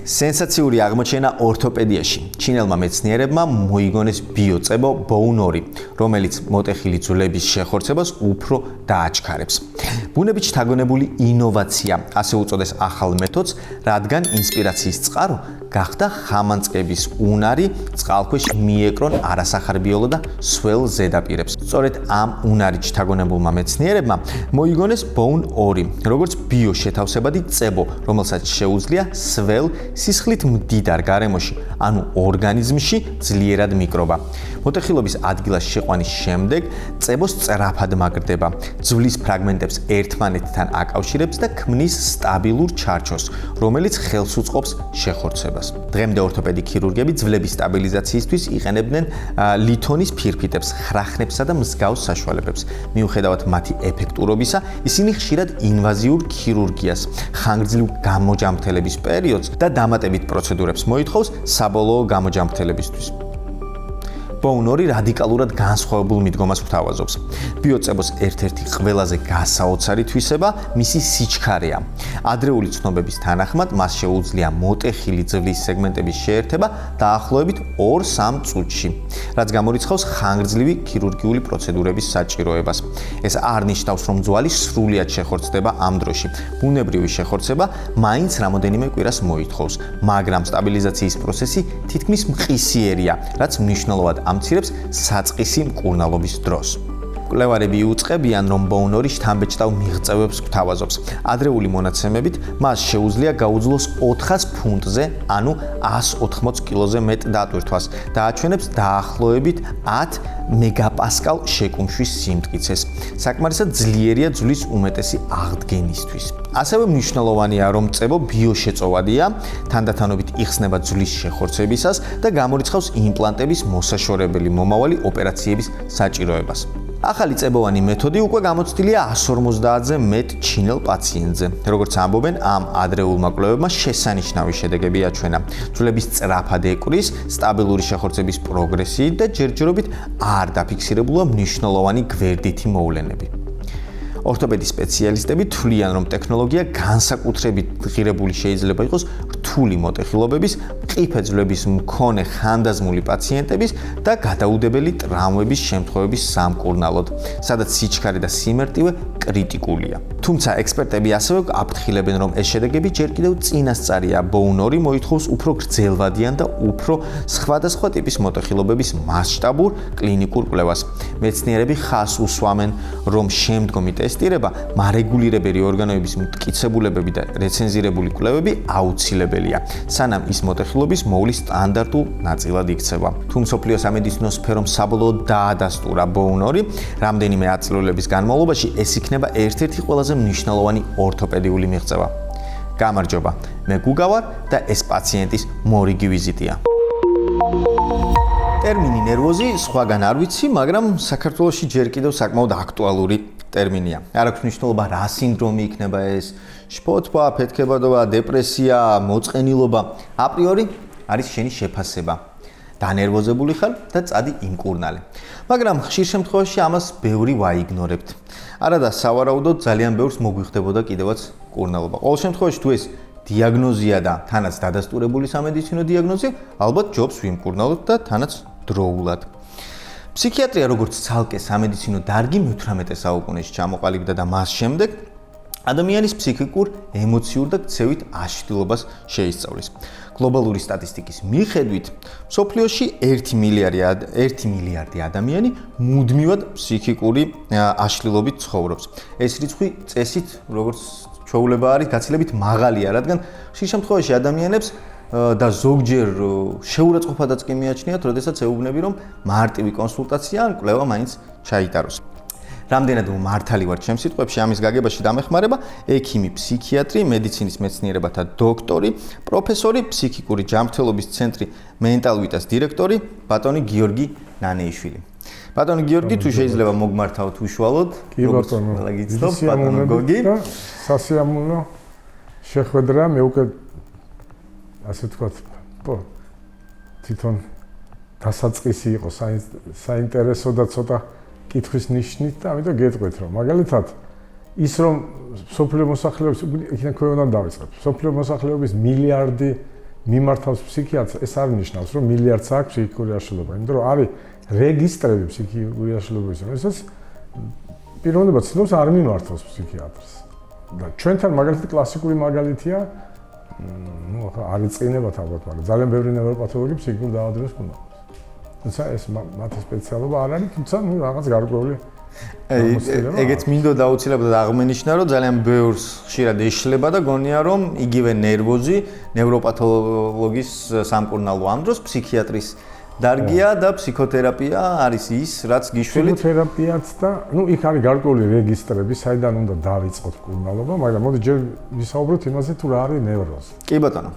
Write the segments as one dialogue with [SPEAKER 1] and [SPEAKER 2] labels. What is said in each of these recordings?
[SPEAKER 1] სენსაციური აღმოჩენა ორთოპედიაში. ჩინელმა მეცნიერებმა მოიგონეს ბიოწებო Bone 2, რომელიც მოტეხილი ძვლების შეხორცებას უფრო დააჩქარებს. ბუნებით შთაგონებული ინოვაცია, ასე უწოდეს ახალ მეთოდს, რადგან ინსპირაციის წყარო გახდა ხამანწკების უნარი წყალქვეშ მიეკრონ არასახარბიელო და სველ ზედაპირებს. სწორედ ამ უნარით შთაგონებულმა მეცნიერებმა მოიგონეს Bone 2, როგორც ბიოშეთავსებადი წებო, რომელსაც შეუძლია სველ სისხლით მდიდარ გარემოში, ანუ ორგანიზმში ძლიერად მიკრობა. მოტეხილობის ადგილას შეყვანის შემდეგ წებო სწრაფად მაგრდება, ძვლის ფრაგმენტებს ერთმანეთთან აკავშირებს და ქმნის სტაბილურ ჩარჩოს, რომელიც ხელს უწყობს შეხორცებას. დღემდე ორთოპედი ქირურგები ძვლების სტაბილიზაციისთვის იყენებდნენ ლითონის ფირფიტებს, ხრახნებსა და მსგავს საშუალებებს. მიუხედავად მათი ეფექტურობისა, ისინი ხშირად ინვაზიურ ქირურგიას, ხანგრძლივ გამოჯამრთელების პერიოდს და დამატებით პროცედურებს მოითხოვს საბოლოო გამოჯამრთელებისთვის. Bone 2 რადიკალურად განსხვავებულ მიდგომას გვთავაზობს. ბიოწებოს ერთ-ერთი ყველაზე გასაოცარი თვისება მისი სიჩქარეა. ადრეული ცნობების თანახმად მას შეუძლია მოტეხილი ძვლის სეგმენტების შეერთება დაახლოებით 2-3 წუთში, რაც გამორიცხავს ხანგრძლივი ქირურგიული პროცედურების საჭიროებას. ეს არ ნიშნავს, რომ ძვალი სრულად შეხორცდება ამ დროში. ბუნებრივი შეხორცება მაინც რამოდენიმე კვირას მოითხოვს, მაგრამ სტაბილიზაციის პროცესი თითქმის მყისიერია, რაც მნიშვნელოვნად ამცირებს საწყისი მკურნალობის დროს. კვლევარები იუწყებიან, რომ Bone 2 შთამბეჭდავ მიღწევებს გვთავაზობს. ადრეული მონაცემებით მას შეუძლია გაუძლოს 400 ფუნტზე, ანუ 180 კილოზე მეტ დატვირთვას და აჩვენებს დაახლოებით 10 მეგაპასკალ შეკუმშვის სიმტკიცეს. საკმარისად ძლიერია ძვლის უმეტესი აღდგენისთვის. ასევე მნიშვნელოვანია, რომ წებო ბიოშეწოვადია, თანდათანობით იხსნება ძვლის შეხორცებისას და გამორიცხავს იმპლანტების მოსაშორებელი მომავალი ოპერაციების საჭიროებას. ახალი წებოვანი მეთოდი უკვე გამოცდილია 150-ზე მეტ ჩინელ პაციენტზე. როგორც ამბობენ, ამ ადრეულმა კვლევებმა შესანიშნავი შედეგები აჩვენა. ძვლების სწრაფად ეკრის, სტაბილური შეხორცების პროგრესი და ჯერჯერობით არ დაფიქსირებულა მნიშვნელოვანი გვერდითი მოვლენები. ორთოპედის სპეციალისტები თვლიან, რომ ტექნოლოგია განსაკუთრებით ღირებული შეიძლება იყოს რთული მოტეხილობების, მყიფე ძვლების მქონე ხანდაზმული პაციენტების და გადაუდებელი ტრავმების შემთხვევების სამკურნალოდ, სადაც სიჩქარე და სიმარტივე კრიტიკულია. თუმცა ექსპერტები ასევე აფრთხილებენ, რომ ეს შედეგები ჯერ კიდევ წინასწარია. Bone 2 მოითხოვს უფრო გრძელვადიან და უფრო სხვადასხვა ტიპის მოტეხილობების მასშტაბურ კლინიკურ კვლევას. მეცნიერები ხაზს უსვამენ, რომ შემდგომი ტესტირება, მარეგულირებელი ორგანოების მტკიცებულებები და რეცენზირებული კვლევები აუცილებელია, სანამ ის მოტეხილობის მოვლის სტანდარტულ ნაწილად იქცევა. თუ მსოფლიო სამედიცინო სფერომ საბოლოოდ დაადასტურა Bone 2, რამდენიმე ათწლეულების განმავლობაში ეს იქნება ერთ-ერთი ყველაზე მნიშვნელოვანი ორთოპედიული მიღწევა. გამარჯობა, მე გუგა ვარ და ეს პაციენტის მორიგი ვიზიტია. ტერმინი ნერვოზი სხვაგან არ ვიცი, მაგრამ საქართველოში ჯერ კიდევ საკმაოდ აქტუალური ტერმინია. არ აქვს მნიშვნელობა რა სინდრომი იქნება ეს, შფოთვა, ფეთქებადობა, დეპრესია, მოწყენილობა, აპრიორი არის შენი შეფასება. დანერვოზებული ხარ და წადი იმკურნალე. მაგრამ ხშირ შემთხვევაში ამას ბევრი ვაიგნორებთ. არადა სავარაუდოდ ძალიან ბევრს მოგვიხდებოდა კიდევაც მკურნალობა. ყოველ შემთხვევაში თუ ეს დიაგნოზია და თანაც დადასტურებული სამედიცინო დიაგნოზია, ალბათ ჯობს ვიმკურნალოთ და თანაც დროულად. ფსიქიატრია როგორც ცალკე სამედიცინო დარგი მე-18 საუკუნეში ჩამოყალიბდა და მას შემდეგ ადამიანის ფსიქიკურ, ემოციურ და ქცევით აშლილობას შეისწავლის. გლობალური სტატისტიკის მიხედვით, მსოფლიოში 1 მილიარდი ადამიანი მუდმივად ფსიქიკური აშლილობით ცხოვრობს. ეს რიცხვი წესით, როგორც ჩვეულება არის, გაცილებით მაღალია, რადგან ხშირ შემთხვევაში ადამიანებს და ზოგჯერ შეურაცხყოფადაც კი მიაჩნიათ, როდესაც ეუბნები, რომ მარტივი კონსულტაცია ან კვლევა მაინც ჩაიტაროს. რამდენად მართალი ვარ ჩემს სიტყვებში, ამის გაგებაში დამეხმარება ექიმი, ფსიქიატრი, მედიცინის მეცნიერებათა დოქტორი, პროფესორი, ფსიქიკური ჯანმრთელობის ცენტრი მენტალვიტას დირექტორი, ბატონი გიორგი ნანეიშვილი. ბატონი გიორგი, თუ შეიძლება მოგმართავთ უშუალოდ, როგორც ყველა გიცნობ, ბატონო გოგი.
[SPEAKER 2] სასიამოვნო შეხვედრა, მე უკვე ასე ვთქვათ, თვითონ დასაწყისი იყო საინტერესო და ცოტა კითხვის ნიშნით და ამიტომ გეტყვით, რომ მაგალითად ის რომ სოფლიო მოსახლეობის იქიდან ქვევიდან დავიწყებ. სოფლიო მოსახლეობის მილიარდი მიმართავს ფსიქიატრს, ეს არ ნიშნავს, რომ მილიარდს აქვს ფსიქიკური აშლილობა, იმიტომ რომ არის რეგისტრები ფსიქიკური აშლილობის, რასაც პიროვნება ცნობს არ მიმართავს ფსიქიატრს. და ჩვენთან მაგალითად კლასიკური მაგალითია, არ იწყინებათ ალბათ, მაგრამ ძალიან ბევრი ნევროპათოლოგი ფსიქიკურ დაავადებას გონობს. თუმცა ეს მათი სპეციალობა არ არის, თუმცა რაღაც გარკვეული
[SPEAKER 1] ეგეც მინდოდა აუცილებლად აღმენიშნა, რომ ძალიან ბევრს ხშირად ეშლება და გონია, რომ იგივე ნერვოზი ნევროპათოლოგის სამკურნალო ამ დროს ფსიქიატრის დარგია და ფსიქოთერაპია არის ის, რაც გიშველით
[SPEAKER 2] ფსიქოთერაპიაც და იქ არის გარკვეული რეგისტრები, საიდან უნდა დავიწყოთ მკურნალობა, მაგრამ მოდი ჯერ ვისაუბროთ იმაზე, თუ რა არის ნევროზი.
[SPEAKER 1] კი ბატონო.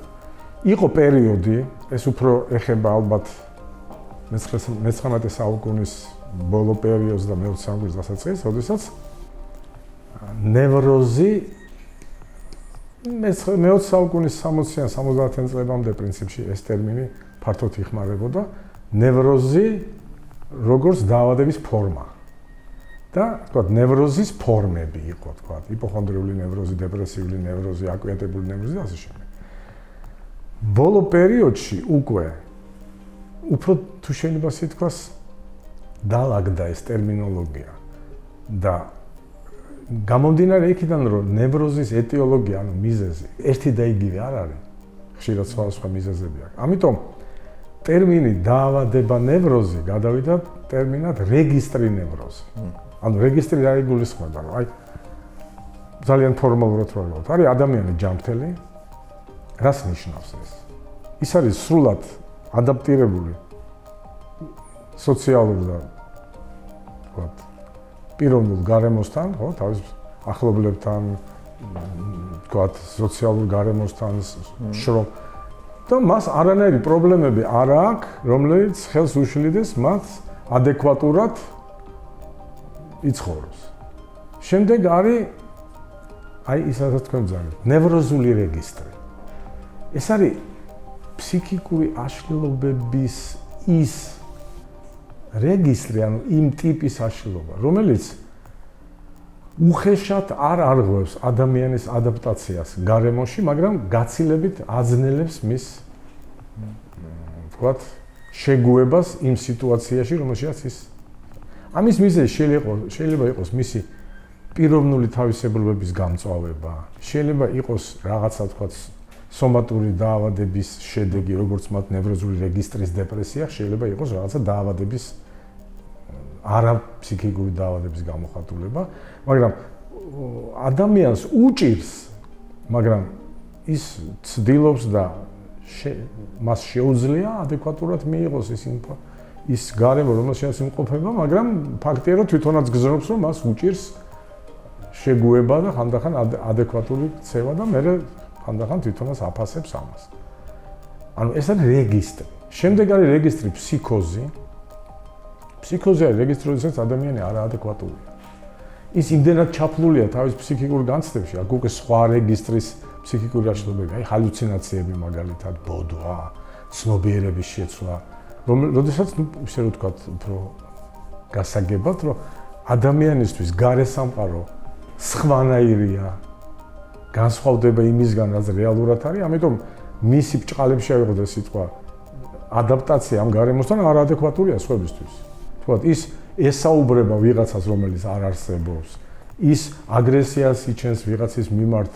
[SPEAKER 2] იყო პერიოდი, ეს უფრო ეხება ალბათ მე-19 საუკუნის ბოლო პერიოდს და მე-20 საუკუნის დასაწყისს, როდესაც ნევროზი მე-20 საუკუნის 60-ან 70-იან წლებამდე პრინციპში ეს ტერმინი ფართოდ იხმარებოდა ნევროზი როგორც დაავადების ფორმა. და თქვათ ნევროზის ფორმები იყო, თქვათ იპოხონდრიული ნევროზი, დეპრესიული ნევროზი, აკვიატებული ნევროზი და ასე შემდეგ. ბოლო პერიოდში უკვე უფრო თუ შეიძლება სიტყვას დაალაგდა ეს ტერმინოლოგია და გამომდინარე იქიდან რომ ნევროზის ეტიოლოგია, ანუ მიზეზი, ერთი და იგივე არ არის. ხშირად სხვა მიზეზები აქვს. ამიტომ ტერმინი დაავადება ნევროზი გადავიდა ტერმინად რეგისტრი ნევროზი. ანუ რეგისტრი რა იგულისხმება, რომ აი ძალიან ფორმალურად რო ვთქვათ, არის ადამიანი ჯანმრთელი, რას ნიშნავს ეს? ის არის სრულად ადაპტირებული სოციალურ და ვთქვათ პიროვნულ გარემოსთან, ხო, თავის ახლობლებთან, ვთქვათ სოციალურ გარემოსთან შრომ და მას არანაირი პრობლემები არ აქვს, რომლებიც ხელს უშლიდეს მას ადეკვატურად იცხოვროს. შემდეგ არის აი ისაც თქვენ ძალიან ნევროზული რეგისტრი. ეს არის ფსიქიკური აშლილობების ის რეგისტრი, ანუ იმ ტიპის აშლილობა, რომელიც უხეშად არ არღვევს ადამიანის ადაპტაციას გარემოში, მაგრამ გაცილებით აძნელებს მის ვთქვათ შეგუებას იმ სიტუაციაში, რომელშიც ის ამის მიზეზი შეიძლება იყოს მისი პიროვნული თავისებურებების გამწვავება, შეიძლება იყოს რაღაცა ვთქვათ სომატური დაავადების შედეგი, როგორც მათ ნევროზული რეგისტრის დეპრესია, შეიძლება იყოს რაღაცა დაავადების არაფსიქიკური დაავადების გამოხატულება, მაგრამ ადამიანს უჭირს, მაგრამ ის ცდილობს და მას შეუძლია ადეკვატურად მიიღოს ის გარემო, რომელშიც იმყოფება, მაგრამ ფაქტია, რომ თვითონაც გზნობს, რომ მას უჭირს შეგუება და ხანდახან ადეკვატური ქცევა და მერე ხანდახან თვითონაც აფასებს ამას. ანუ ეს არის რეგისტრი. შემდეგ არის რეგისტრი ფსიქოზი. ფსიქოზი არის რეგისტრი, როდესაც ადამიანი არაადეკვატურია. ის იმდენად ჩაფლულია თავის ფსიქიკურ განცდებში, აქ უკვე სხვა რეგისტრის ფსიქიკური აშლილობები, აი ჰალუცინაციები მაგალითად, ბოდვა, ცნობიერების შეცვლა, როდესაც ისე რომ ვთქვათ, უფრო გასაგებად, რომ ადამიანისთვის გარესამყარო სხვანაირია, განსხვავდება იმისგან, რაც რეალურად არის, ამიტომ მისი ბრჭყალებში ავიღოთ სიტყვა ადაპტაცია ამ გარემოსთან არაადეკვატურია სხვებისთვის. თქვათ, ის ესაუბრება ვიღაცას, რომელიც არ არსებობს, ის აგრესიას იჩენს ვიღაცის მიმართ,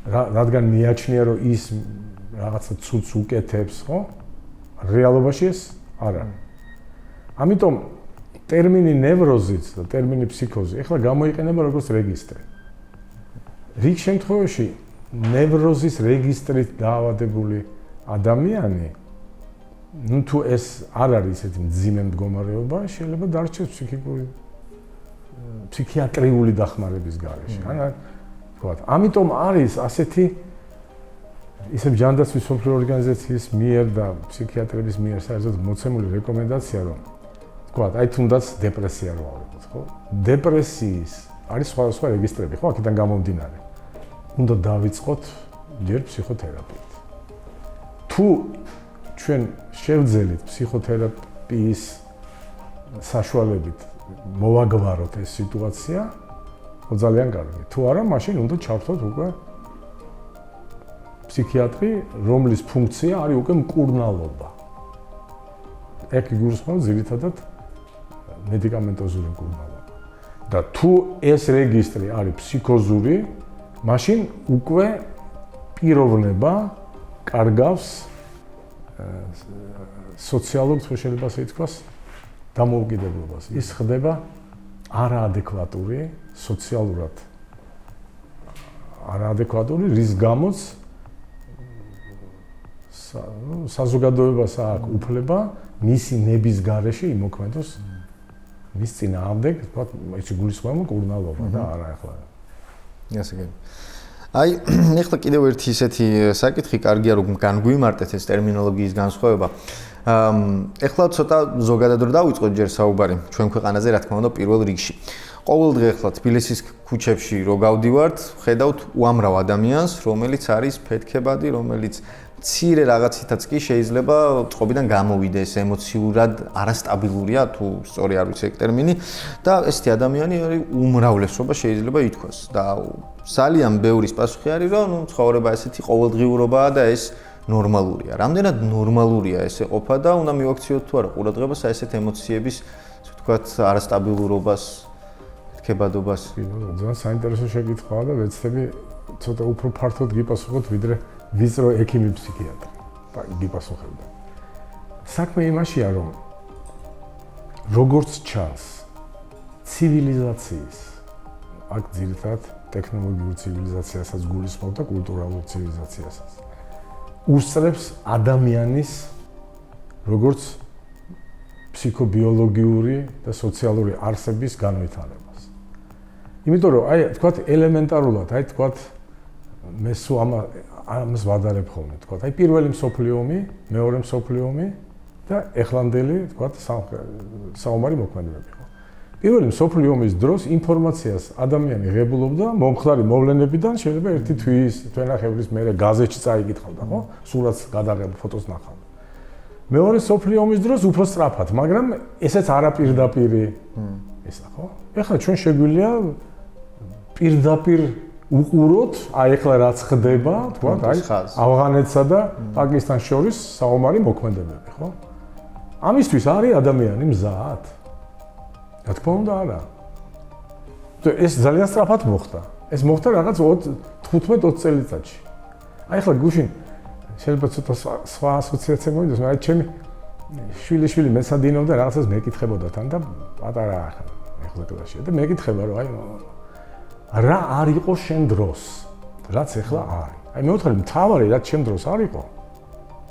[SPEAKER 2] რადგან მიაჩნია, რომ ის რაღაცა ცუდს უკეთებს, ხო? რეალობაში ეს არ არის. ამიტომ ტერმინი ნევროზიც და ტერმინი ფსიქოზი ეხლა გამოიყენება როგორც რეგისტრი. რიგ შემთხვევაში ნევროზის რეგისტრით დაავადებული ადამიანი, თუ ეს არ არის ესეთი მძიმე მდგომარეობა, შეიძლება დარჩეს ფსიქიატრიული დახმარების გარეშე. ვთქვათ, ამიტომ არის ასეთი ისევ ჯანდაცვის მსოფლიო ორგანიზაციის მიერ და ფსიქიატრების მიერ საერთოდ მოცემული რეკომენდაცია, რომ ვთქვათ, აი თუნდაც დეპრესია რო ავიღოთ, ხო? დეპრესიის არის სხვა რეგისტრები, ხო, აქედან გამომდინარე. უნდა დავიწყოთ ჯერ ფსიქოთერაპიით. თუ ჩვენ შევძელით ფსიქოთერაპიის საშუალებით მოვაგვაროთ ეს სიტუაცია, ძალიან კარგი. თუ არა, მაშინ უნდა ჩავთოთ უკვე ფსიქიატრი, რომლის ფუნქცია არის უკვე მკურნალობა. ეგ იგულისხმება ძირითადად მედიკამენტოზური მკურნალობა. და თუ ეს რეგისტრი არის ფსიქოზური, მაშინ უკვე პიროვნება კარგავს სოციალურ შეიძლება ასე ითქვას დამოუკიდებლობას. ის ხდება არაადეკვატური, სოციალურად არაადეკვატური, რის გამოც საზოგადოებას აქვს უფლება მისი ნების გარეშე იმოქმედოს მის წინააღმდეგ, თქვა, ისე გულისხმობა მკურნალობა და არა ახლა.
[SPEAKER 1] ასე კი. აი, ეხლა კიდევ ერთი ისეთი საკითხი, კარგია რომ განგვიმარტეთ ეს ტერმინოლოგიის განსხვავება. ეხლა ცოტა ზოგადად რო დავიწყოთ ჯერ საუბარი ჩვენ ქვეყანაზე, რა თქმა უნდა, პირველ რიგში. ყოველდღე ეხლა თბილისის ქუჩებში რო გავდივართ, ხედავთ უამრავ ადამიანს, რომელიც არის ფეთქებადი, რომელიც მცირე რაღაცითაც კი შეიძლება წყობიდან გამოვიდეს, ემოციურად არასტაბილურია, თუ სწორი არ ვიცი ეგ ტერმინი და ესეთი ადამიანი არის უმრავლესობა შეიძლება ითქვას და ძალიან ბევრის პასუხი არის, რომ ცხოვრება ესეთი ყოველდღიურობაა და ეს ნორმალურია. რამდენად ნორმალურია ესე ყოფა და უნდა მივაქციოთ თუ არა ყურადღებას ესეთ ემოციების, ასე ვთქვათ, არასტაბილურობას, ფეთქებადობას.
[SPEAKER 2] ძალიან საინტერესო შეკითხვაა და ვეცდები ცოტა უფრო ფართოდ გიპასუხოთ, ვიდრე ვიწრო ექიმი ფსიქიატრი. გიპასუხებდა. საქმე იმაშია, რომ როგორც ჩანს, ცივილიზაციის აქ ძირითადად ტექნოლოგიურ ცივილიზაციასაც გულისხმობ და კულტურალურ ცივილიზაციასაც. უსწრებს ადამიანის როგორც ფსიქობიოლოგიური და სოციალური არსების განვითარებას. იმიტომ რომ აი თქვათ ელემენტარულად, აი თქვათ მე სულ ამას ვადარებ ხოლმე, თქვათ აი პირველი მსოფლიო ომი, მეორე მსოფლიო ომი და ეხლანდელი თქვათ საომარი მოქმედებები ხო. პირველი მსოფლიო ომის დროს ინფორმაციას ადამიანი ღებულობდა მომხდარი მოვლენებიდან შეიძლება ერთი თვის, თვენახევრის მერე გაზეთში წაიკითხავდა ხო, სურათს გადაღებდა, ფოტოს ნახავდა. მეორე მსოფლიო ომის დროს უფრო სწრაფად, მაგრამ ესეც არაპირდაპირი ესა ხო? ეხლა ჩვენ შეგვიძლია პირდაპირ უყუროთ, აი ეხლა რაც ხდება, თქვა, აი ავღანეთსა და პაკისტანს შორის საომარი მოქმედებები, ხო? ამისთვის არის ადამიანი მზად. რა თქმა უნდა არა. ეს ძალიან სწრაფად მოხდა. ეს მოხდა რაღაც 15-20 წელიწადში. აი ეხლა გუშინ შეიძლება ცოტა სხვა ასოციაცია მოვიდეს, მაგრამ ჩემი შვილი მეცადინობდა რაღაცას მეკითხებოდა თან და პატარა ეხლა კლასშია და მეკითხება რომ აი რა არ იყო შენ დროს, რაც ეხლა არის. აი მე ვთქვი, მთავარი რაც შენ დროს არ იყო,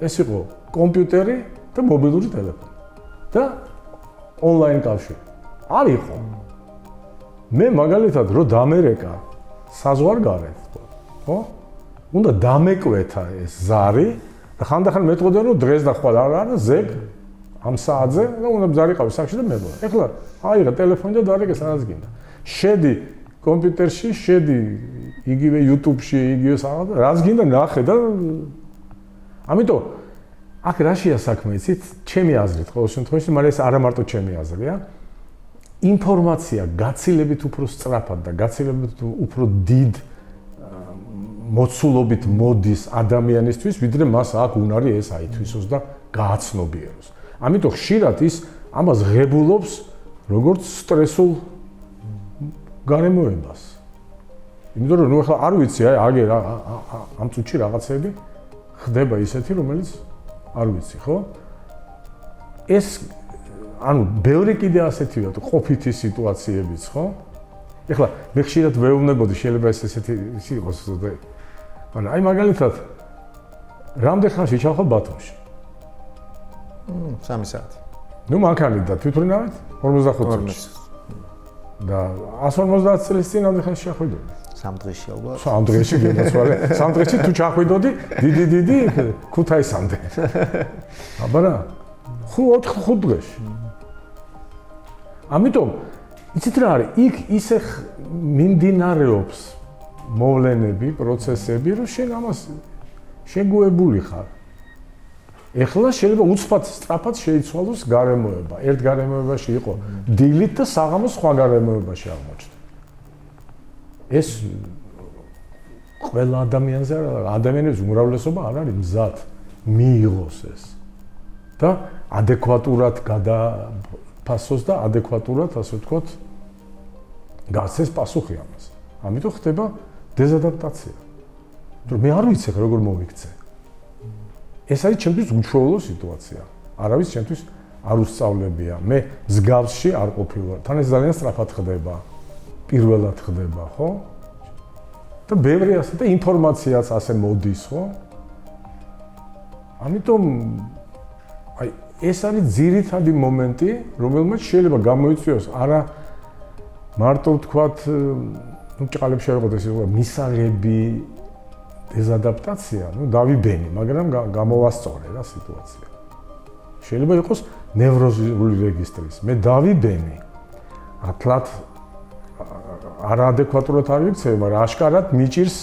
[SPEAKER 2] ეს იყო კომპიუტერი და მობილური ტელეფონი და ონლაინ კავშირი. არ იყო. მე მაგალითად რო დამერეკა საზღვარგარეთ, ხო? უნდა დამეკვეთა ეს ზარი და ხანდახან მეტყოდა რომ დღეს და ხვალ არ არის ზეგ ამ საათზე და უნდა ზარიყავი სახში და მებო. ეხლა აიღე ტელეფონი და დარეკე სადაც გინდა. შედი კომპიუტერში, შედი იგივე YouTube-ში, იგივე საერთოდ რაც გინდა ნახე და ამიტომ აქ რაშია საქმე, იცით? ჩემი აზრით ყოველ შემთხვევაში, მაგრამ ეს არა მარტო ჩემი აზრია. ინფორმაცია გაცილებით უფრო სწრაფად და გაცილებით უფრო დიდ მოცულობით მოდის ადამიანისთვის, ვიდრე მას აქვს უნარი ეს აითვისოს და გააცნობიეროს. ამიტომ ხშირად ის ამას ღებულობს როგორც სტრესულ გარემოებას. იმიტომ რომ ნუ ახლა არ ვიცი, აი აგერ ამ წუთში რაღაცები ხდება ისეთი, რომელიც არ ვიცი, ხო? ეს ანუ ბევრი კიდე ასეთია თუ ყოფითი სიტუაციებიც, ხო? ეხლა მე ხშირად ვეუბნებოდი, შეიძლება ესეთი იყოს და მაგრამ აი მაგალითად რამდენ ხანში ჩავხვალ ბათუმში?
[SPEAKER 1] 3 საათი.
[SPEAKER 2] ნუ მანქანით და თვითმფრინავით 45 წუთში. და 150 წლის წინ რამდენ ხანში ჩახვიდოდი?
[SPEAKER 1] 3 დღეში ალბათ.
[SPEAKER 2] 3 დღეში გენაცვალე. 3 დღეში თუ ჩახვიდოდი, დიდი ქუთაისამდე. აბარა 4 დღეში. ამიტომ იცით რა არის? იქ ისე მიმდინარეობს მოვლენები, პროცესები, რომ შენ ამას შეგუებული ხარ. ეხლა შეიძლება უცბად სწრაფად შეიცვალოს გარემოება. ერთ გარემოებაში იყო დილით და საღამოს სხვა გარემოებაში აღმოჩნდა. ეს ყველა ადამიანზე ადამიანების უმრავლესობა არ არის მზად მიიღოს ეს და ადეკვატურად გადაფასოს და ადეკვატურად, ასე ვთქვათ, გასცეს პასუხი ამას. ამიტომ ხდება დეზადაპტაცია. მე არ ვიცი როგორ მოვიქცე. ეს არის ჩემთვის უშუალო სიტუაცია. არავის ჩემთვის არ უსწავლებია. მე მსგავსში არ ყოფილვარ. თან ეს ძალიან სწრაფად ხდება. პირველად ხდება, ხო? და ბევრი ასე და ინფორმაციაც ასე მოდის, ხო? ამიტომ აი ეს არის ძირითადი მომენტი, რომელმაც შეიძლება გამოიწვიოს არა მარტო ვთქვათ, ну ჭყალებს შევიღოთ ეს მისაღები დეზადაპტაცია, ну დავიბენი, მაგრამ გამოვასწორე რა სიტუაცია. შეიძლება იყოს ნევროზული რეგისტრის. მე დავიბენი. ათლათ არაადეკვატურად არ ვიქცევი, მაგრამ აშკარად მიჭირს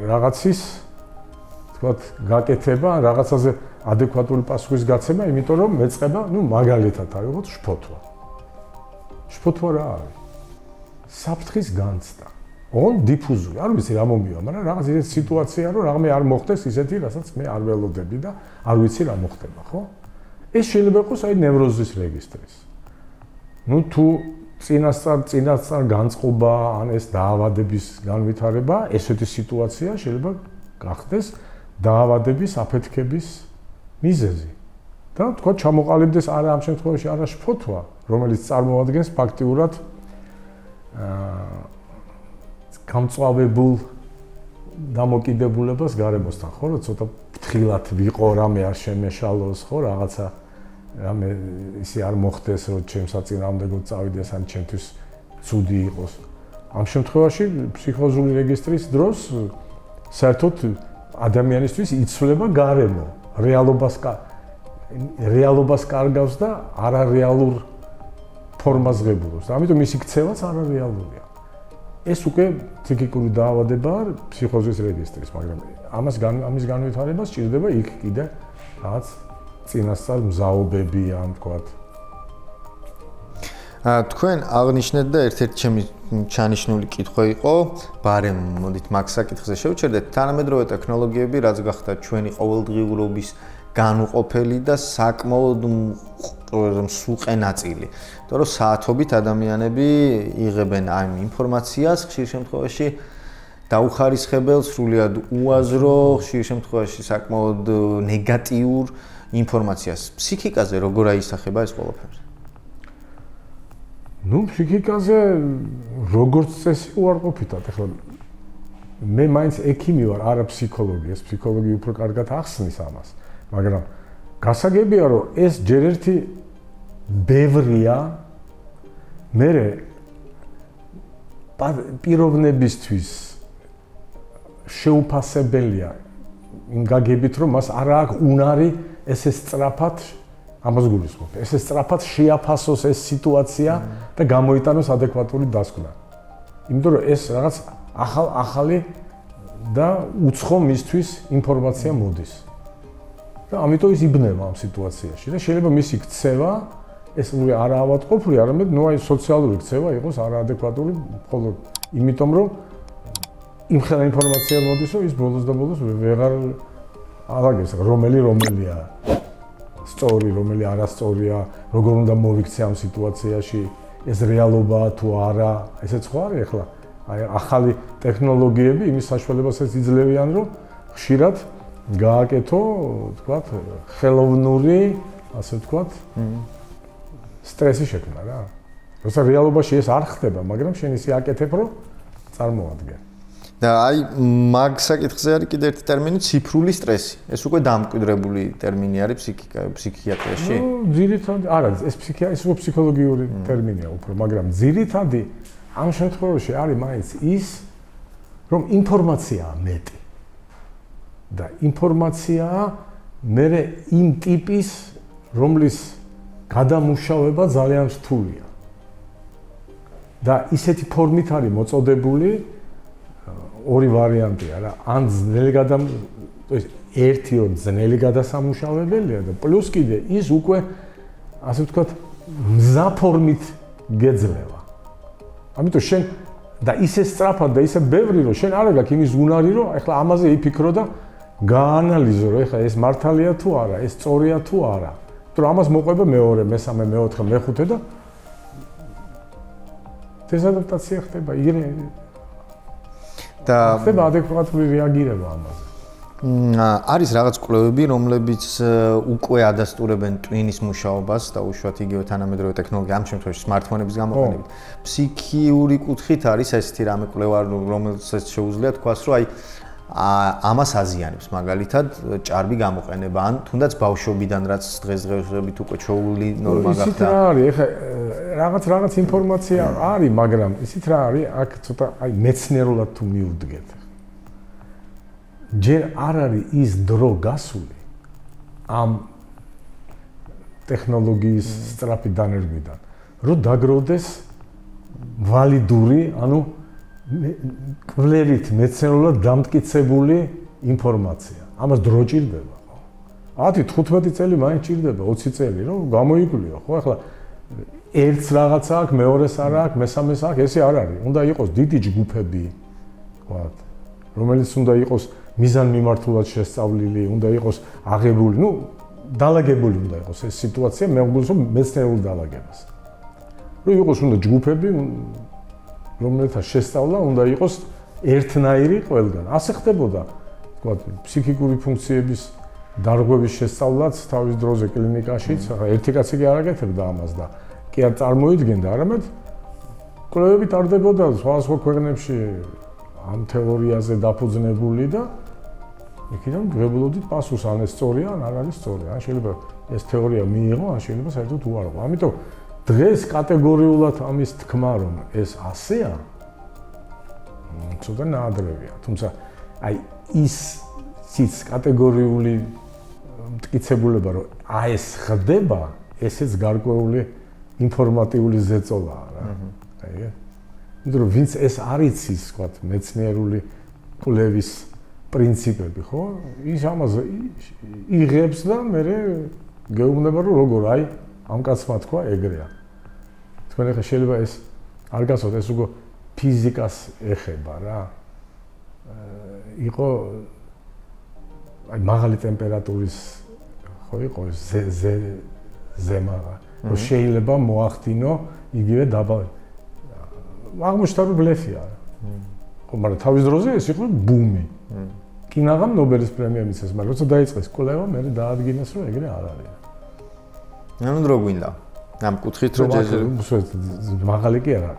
[SPEAKER 2] რაღაცის ვთქვათ, გაკეთება, რაღაცაზე ადეკვატური პასუხის გაცემა, იმიტომ რომ მეწყება, ну მაგალითად ავიღოთ შფოთვა. შფოთვა რა არის? საფრთხის განცდა. on დიფუზური, არ ვიცი რა მომივა, მაგრამ რაღაც ისეთი სიტუაცია, რომ რაღაცე არ მოხდეს ისეთი, რასაც მე არ ველოდები და არ ვიცი რა მოხდება, ხო? ეს შეიძლება იყოს აი ნევროზის რეგისტრის. ну თუ წინასწარ განწყობა ან ეს დაავადების განვითარება, ესეთი სიტუაცია შეიძლება გახდეს დაავადების აფეთქების მიზეზი. და თქვა ჩამოყალიბდეს არა ამ შემთხვევაში არა შფოთვა, რომელიც წარმოადგენს ფაქტიურად გამწვავებულ დამოკიდებულებას გარემოსთან, ხო, რომ ცოტა ფრთხილად ვიყო, რამე არ შემეშალოს, ხო, რაღაცა რამე ისე არ მოხდეს, რომ ჩემს საწინააღმდეგოდ წავიდეს, ან ჩემთვის ცუდი იყოს. ამ შემთხვევაში ფსიქოზული რეგისტრის დროს საერთოდ ადამიანისთვის იცვლება გარემო, რეალობას კარგავს და არარეალურ ფორმას ღებულობს. ამიტომ მისი ქცევაც არარეალურია. ეს უკვე ფსიქიკური დაავადებაა ფსიქოზის რეგისტრის, მაგრამ ამის განვითარება სჭირდება იქ კიდე რაღაც წინასწარ მზაობები ან თქვათ.
[SPEAKER 1] თქვენ აღნიშნეთ და ერთ-ერთი ჩემი ჩანიშნული კითხვა იყო, ბარემ მოდით მაგ საკითხზე შევჩერდეთ, თანამედროვე ტექნოლოგიები რაც გახდა ჩვენი ყოველდღიურობის განუყოფელი და საკმაოდ მსუყე ნაწილი. იმიტომ რომ საათობით ადამიანები იღებენ ამ ინფორმაციას, ხშირ შემთხვევაში დაუხარისხებელ, სრულიად უაზრო, ხშირ შემთხვევაში საკმაოდ ნეგატიურ ინფორმაციას. ფსიქიკაზე როგორ აისახება ეს ყველაფერი?
[SPEAKER 2] ну ფსიქიკაზე როგორც წესი უარყოფითად, ახლა მე მაინც ექიმი ვარ, არა ფსიქოლოგი, ეს ფსიქოლოგი უფრო კარგად ახსნის ამას. მაგრამ გასაგებია რომ ეს ჯერ ერთი ბევრია მე პიროვნებისთვის შეუფასებელია იმ გაგებით რომ მას არ აქვს უნარი ესე სწრაფად ამას გულისხმობ ესე სწრაფად შეაფასოს ეს სიტუაცია და გამოიტანოს ადეკვატური დასკვნა იმიტომ რომ ეს რაღაც ახალი და უცხო მისთვის ინფორმაცია მოდის და ამიტომ ის იბნევა ამ სიტუაციაში და შეიძლება მისი ქცევა ეს უკვე არა ავადმყოფი, არამედ ნუ აი სოციალური ქცევა იყოს არაადეკვატური, მხოლოდ იმიტომ რომ იმ ხელ ინფორმაცია მოდის, რომ ის ბოლოს და ბოლოს ვეღარ აღაგებს, რომელია სწორი, რომელი არასწორია, როგორ უნდა მოვიქცე ამ სიტუაციაში, ეს რეალობაა თუ არა, ესეც ხო არის ახლა. აი ახალი ტექნოლოგიები იმის საშუალებასაც იძლევიან, რომ ხშირად გააკეთო, თქვათ, ხელოვნური, ასე ვთქვათ, სტრესი შექმნა რა. როცა რეალობაში ეს არ ხდება, მაგრამ შენ ისე აკეთებ, რომ წარმოადგენ.
[SPEAKER 1] და აი მაგ საკითხზე არის კიდე ერთი ტერმინი ციფრული სტრესი. ეს უკვე დამკვიდრებული ტერმინი არის ფსიქიატრიაში?
[SPEAKER 2] ნუ ძირითადად არა, ეს უკვე ფსიქოლოგიური ტერმინია უფრო, მაგრამ ძირითადი ამ შემთხვევაში არის მაინც ის, რომ ინფორმაციაა მეტი. და ინფორმაციაა მე იმ ტიპის, რომლის გადამუშავება ძალიან რთულია. და ისეთი ფორმით არის მოწოდებული ორი ვარიანტია რა. ან ერთი რომ ძნელი გადასამუშავებელია და პლუს კიდე ის უკვე ასე ვთქვათ მზა ფორმით გეძლევა. ამიტომ შენ და ისე სწრაფად და ისე ბევრი რომ შენ არ გაქვს იმის უნარი რომ ეხლა ამაზე იფიქრო და გაანალიზო რომ ეხლა ეს მართალია თუ არა, ეს სწორია თუ არა. თუ ამას მოყვება მეორე, მესამე, მეოთხე, მეხუთე და დეზადაპტაცია ხდება, იგივე
[SPEAKER 1] და
[SPEAKER 2] ხდება ადეკვატური რეაგირება ამაზე.
[SPEAKER 1] არის რაღაც კვლევები, რომლებიც უკვე ადასტურებენ ტვინის მუშაობას და უშუალოდ იგივე თანამედროვე ტექნოლოგია, ამ შემთხვევაში სმარტფონების გამოყენებით. ფსიქიური კუთხით არის ესეთი რამე კვლევა, რომელსაც შეუძლია თქვას, რომ აი ამას აზიანებს მაგალითად ჭარბი გამოყენება, ან თუნდაც ბავშვობიდან რაც დღესდღეობით უკვე ჩვეული ნორმა გახდა.
[SPEAKER 2] ისიც რა არის, ეხლა რაღაც ინფორმაცია არის, მაგრამ ისიც რა არის, აქ ცოტა აი მეცნიერულად თუ მივუდგეთ. ჯერ არ არის ის დრო გასული ამ ტექნოლოგიის სწრაფი დანერგვიდან, რომ დაგროვდეს ვალიდური, ანუ კვლევით მეცნიერულად დამტკიცებული ინფორმაცია. ამას დრო ჭირდება, ხო? 10-15 წელი მაინც ჭირდება, 20 წელი, რომ გამოიკვლიო, ხო? ახლა ერთს რაღაცა აქვს, მეორეს არ აქვს, მესამეს აქვს, ესე არ არის. უნდა იყოს დიდი ჯგუფები, ვთქვათ, რომელიც უნდა იყოს მიზანმიმართულად შესწავლილი, უნდა იყოს აღებული, დალაგებული უნდა იყოს ეს სიტუაცია, მე მგონს რომ მეცნიერულ დალაგებას. რომ იყოს უნდა ჯგუფები, რომელთა შესწავლა უნდა იყოს ერთნაირი ყველგან. ასე ხდებოდა, ვთქვათ, ფსიქიკური ფუნქციების დარღვევის შესწავლაც თავის დროზე კლინიკაშიც, ერთი კაცი კი არ აკეთებდა ამას და კი არ წარმოიდგენდა, არამედ კვლევები ტარდებოდა სხვადასხვა ქვეყნებში ამ თეორიაზე დაფუძნებული და იქიდან გვებულობდით პასუხს, ან ეს სწორია, ან არ არის სწორი. ან შეიძლება ეს თეორია მიიღო, ან შეიძლება საერთოდ უარყო. ამიტომ დღეს კატეგორიულად ამის თქმა, რომ ეს ასეა, ცოტა ნაადრევია. თუმცა აი ისიც კატეგორიული მტკიცებულება, რომ ეს ხდება, ესეც გარკვეული ინფორმატიული ზეწოლაა რა. აი იმიტომ რომ ვინც ეს არ იცის, ვთქვათ, მეცნიერული კვლევის პრინციპები, ხო? ის ამაზე იღებს და მე გეუბნება რომ როგორ აი ამ კაცმა თქვა ეგრეა. თქვენ ახლა შეიძლება ეს არ გასვათ, ეს როგორ ფიზიკას ეხება რა. იყო აი მაღალი ტემპერატურის ხო იყო ზემაღა, რომ შეიძლება მოახდინო იგივე დაბალ აღმოჩნდა რომ ბლეფია. ხო, მაგრამ თავის დროზე ეს იყო ბუმი. კინაღამ ნობელის პრემია მიცეს, მაგრამ როცა დაიწყეს კვლევა, მე დაადგინეს რომ ეგრე არ არის.
[SPEAKER 1] ანუ დრო გვინდა. ამ კუთხით რომ
[SPEAKER 2] მაღალი კი არა.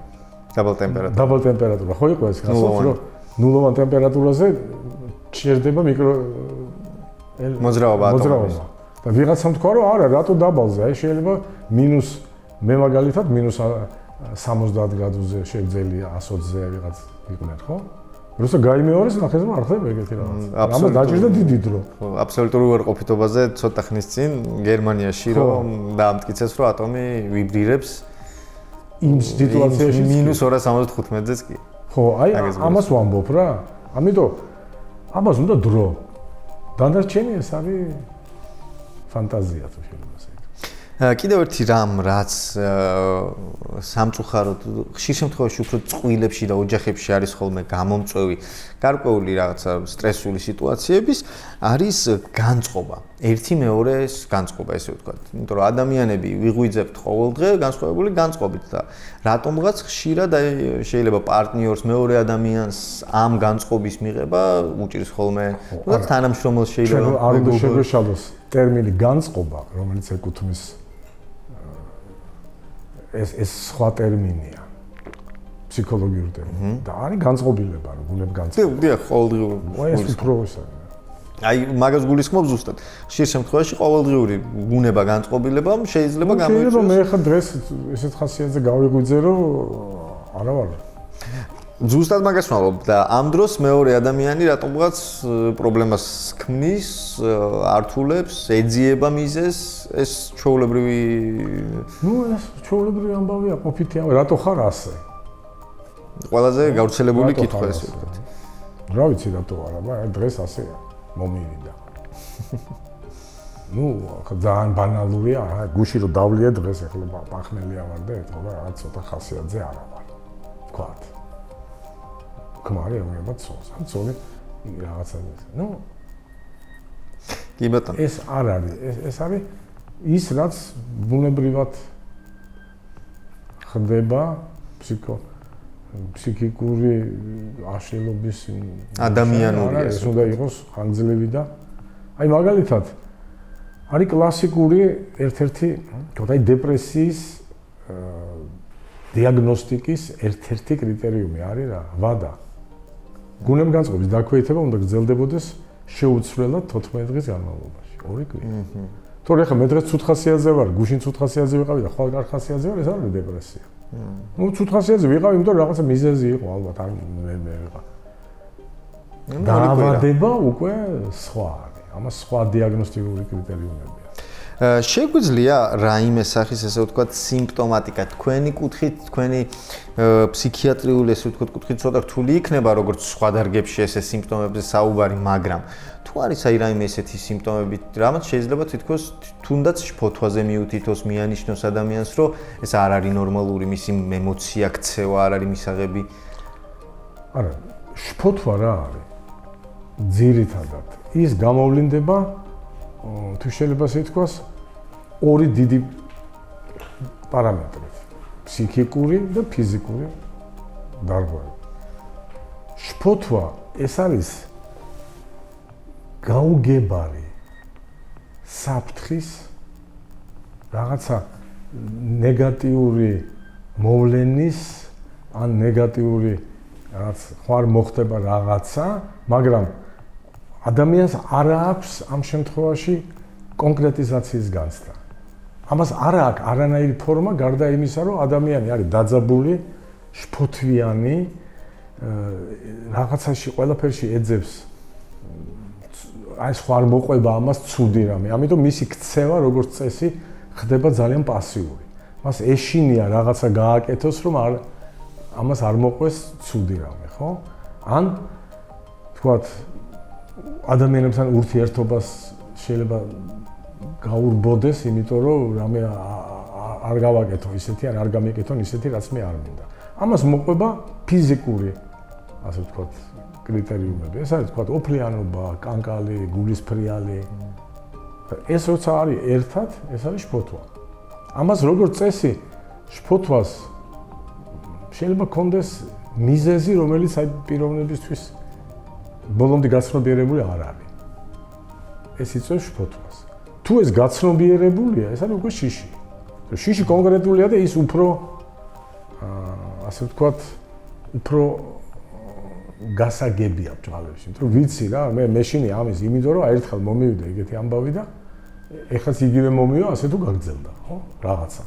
[SPEAKER 1] დაბალ ტემპერატურა.
[SPEAKER 2] დაბალ ტემპერატურა. ხო იყო ეს გასულ რომ ნულოვან ტემპერატურაზე ჩერდება მიკრო
[SPEAKER 1] მოძრაობა ატომების.
[SPEAKER 2] და ვიღაცამ თქვა რომ არა, რატო დაბალზე? აი შეიძლება მინუს მე მაგალითად მინუს 70 გრადუსზე შეგძელია 120-ზე ვიღაც იყვნენ, ხო? როცა გაიმეორეს ნახეს რომ არ ხდება ეგეთი რაღაც. ამას დაჭირდა დიდი დრო.
[SPEAKER 1] ხო, აბსოლუტური უარყოფითობაზე ცოტა ხნის წინ გერმანიაში რომ დაამტკიცეს რომ ატომი ვიბრირებს
[SPEAKER 2] იმ სიტუაციაში
[SPEAKER 1] -275-ზეც კი.
[SPEAKER 2] ხო, აი ამას ვამბობ რა. ამიტომ ამას უნდა დრო. დანარჩენი ეს არის ფანტაზია თუ შეიძლება ასე.
[SPEAKER 1] კიდევ ერთი რამ, რაც სამწუხაროდ ხშირ შემთხვევაში უფრო წყვილებში და ოჯახებში არის ხოლმე გამომწვევი გარკვეული რაღაცა სტრესული სიტუაციების, არის განწყობა. ერთი მეორეს განწყობა, ესე ვთქვათ. იმიტომ რომ ადამიანები ვიღვიძებთ ყოველდღე განსხვავებული განწყობით და რატომღაც ხშირად შეიძლება პარტნიორს, მეორე ადამიანს ამ განწყობის მიღება უჭირს ხოლმე, თუნდაც თანამშრომელს შეიძლება
[SPEAKER 2] არ უნდა შეგვეშალოს ტერმინი განწყობა, რომელიც ეკუთვნის ეს სხვა ტერმინია ფსიქოლოგიური ტერმინი და არის განწყობილება, რომ გუნებ განწყობა.
[SPEAKER 1] დიახ, ყოველდღიური.
[SPEAKER 2] ეს უფრო ისე.
[SPEAKER 1] აი, მაგას გულისხმობ ზუსტად. ხშირ შემთხვევაში ყოველდღიური გუნება განწყობილება შეიძლება გამოიწვიოს.
[SPEAKER 2] შეიძლება მე ხა დღეს ესეთ ხასიათზე გავიღვიძე, რომ არა ვარ.
[SPEAKER 1] ზუსტად მაგას ვამბობ და ამ დროს მეორე ადამიანი რატომღაც პრობლემას ქმნის, ართულებს, ეძიება მიზეს, ეს ჩვეულებრივი
[SPEAKER 2] ეს ჩვეულებრივი ამბავია, ყოფითი ამბავი, რატო ხარ ასე?
[SPEAKER 1] ყველაზე გავრცელებული კითხვა ეს ვთქვათ.
[SPEAKER 2] რა ვიცი რატო არა, მაგრამ დღეს ასეა, მომივიდა. ხა ძალიან ბანალურია, გუში რომ დავლია დღეს, ეხლა პახნელი ავარ და ეთქობა რაღაც ცოტა ხასიათზე არა ვარ. ვთქვათ. ქმარი ეუბნება ცოლს. ან ცოლი რაღაცა ნუ
[SPEAKER 1] კი ბატონო.
[SPEAKER 2] ეს არ არის, ეს არის ის რაც ბუნებრივად ხდება ფსიქიკური აშლილობის
[SPEAKER 1] ადამიანური
[SPEAKER 2] ეს უნდა იყოს ხანგრძლივი და აი მაგალითად არის კლასიკური ერთ-ერთი თორე დეპრესიის დიაგნოსტიკის ერთ-ერთი კრიტერიუმი არის რა ვადა გუნებგანწყობის დაქვეითება უნდა გრძელდებოდეს შეუცვლელად 14 დღის განმავლობაში 2 კვირა თორე ხა მე დღეს ცუთ ხასიათზე ვარ გუშინ ცუთ ხასიათზე ვიყავი და ხვალ კარგ ხასიათზე ვარ ეს არის დეპრესია ну ცუთ ხასიათზე ვიყავი იმიტომ რომ რაღაცა მიზეზი იყო ალბათ არ მე ვიყავ დაავადება უკვე სხვა არის ამას სხვა დიაგნოსტიკური კრიტერიუმებია
[SPEAKER 1] შეგვიძლია რაიმე სახის ესე ვთქვათ სიმპტომატიკა თქვენი კუთხით თქვენი ფსიქიატრიული ესე ვთქვათ კუთხით ცოტა რთული იქნება როგორც სხვა დარგებში ესე სიმპტომებზე საუბარი მაგრამ თუ არის აი რაიმე ესეთი სიმპტომები რამაც შეიძლება თითქოს თუნდაც შფოთვაზე მიუთითოს მიანიშნოს ადამიანს რომ ეს არ არის ნორმალური მისი ემოცია ქცევა არ არის მისაღები
[SPEAKER 2] არა შფოთვა რა არის ძირითადად ის გამოვლინდება თუ შეიძლება სიტყვას ორი დიდი პარამეტრით ფსიქიკური და ფიზიკური დარღვევა შფოთვა ეს არის გაუგებარი საფრთხის რაღაცა ნეგატიური მოვლენის ან ნეგატიური რაღაც ხარ მოხდება რაღაცა მაგრამ ადამიანს არ აქვს ამ შემთხვევაში კონკრეტიზაციის განცდა. ამას არ აქვს არანაირი ფორმა გარდა იმისა, რომ ადამიანი არის დაძაბული, შფოთვიანი, რაღაცაში ყველაფერში ეძებს აი სხვა არ მოყვება ამას ცუდი რამე. ამიტომ მისი ქცევა როგორც წესი ხდება ძალიან პასიური. მას ეშინია რაღაცა გააკეთოს, რომ ამას არ მოყვეს ცუდი რამე, ხო? ან თქვათ ადამიანებთან ურთიერთობას შეიძლება გაურბოდეს, იმიტომ რომ რამე არ გავაკეთო ისეთი, არ გამეკეთონ ისეთი, რაც მე არ მინდა. ამას მოყვება ფიზიკური, ასე ვთქვათ, კრიტერიუმები. ეს არის ვთქვათ, ოფლიანობა, კანკალი, გულის ფრიალი. ეს როცა არის ერთად, ეს არის შფოთვა. ამას როგორც წესი, შფოთვას შეიძლება კონდეს მიზეზი, რომელიც აი პიროვნებისთვის ბოლომდე გაცნობიერებული არ არის. ეს იწვევს შფოთვას. თუ ეს გაცნობიერებულია, ეს არის უკვე შიში. შიში კონკრეტულია და ის უფრო ასე ვთქვათ, უფრო გასაგებია ბჭყალებში. იმიტომ ვიცი რა, მე მეშინი ამის, იმიტომ რომ ერთხელ მომივიდა ეგეთი ამბავი და ეხლაც იგივე მომივა, ასე თუ გაგრძელდა, ხო? რაღაცა.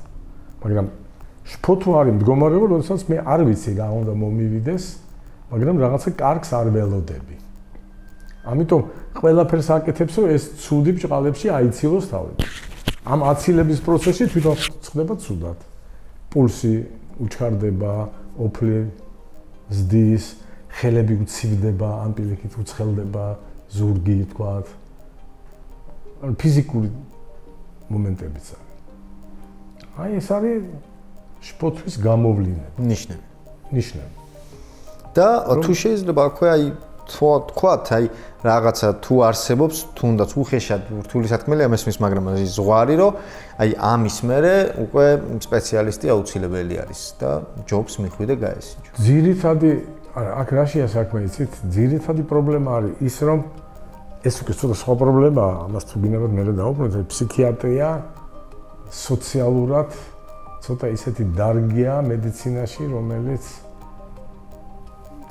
[SPEAKER 2] მაგრამ შფოთვა არის მდგომარეობა, როდესაც მე არ ვიცი რა უნდა მომივიდეს, მაგრამ რაღაცა კარგს არ ველოდები. ამიტომ ყველაფერს აკეთებს, რომ ეს ცუდი ბჭყალებში აიცილოს თავი. ამ აცილების პროცესში თვითონ ხდება ცუდად. პულსი უჩქარდება, ოფლი ზდის, ხელები უცივდება, ან პირიქით უცხელდება, ზურგი თქვათ. ან ფიზიკური მომენტებიც არის. აი ეს არის შფოთვის გამოვლენა. ნიშნები.
[SPEAKER 1] და თუ შეიძლება აქვე აი თქვათ, აი რაღაცა თუ არსებობს, თუნდაც უხეშად რთული სათქმელია მესმის, მაგრამ ის ზღვარი, რომ აი ამის მერე უკვე სპეციალისტი აუცილებელი არის და ჯობს მიხვიდე გაესინჯო.
[SPEAKER 2] ძირითადი, არა, აქ რაშია საქმე იცით? ძირითადი პრობლემა არის ის, რომ ეს უკვე ცოტა სხვა პრობლემაა, ამას თუ გინებათ მე დავუბრუნდეთ, ფსიქიატრია სოციალურად ცოტა ისეთი დარგია მედიცინაში, რომელიც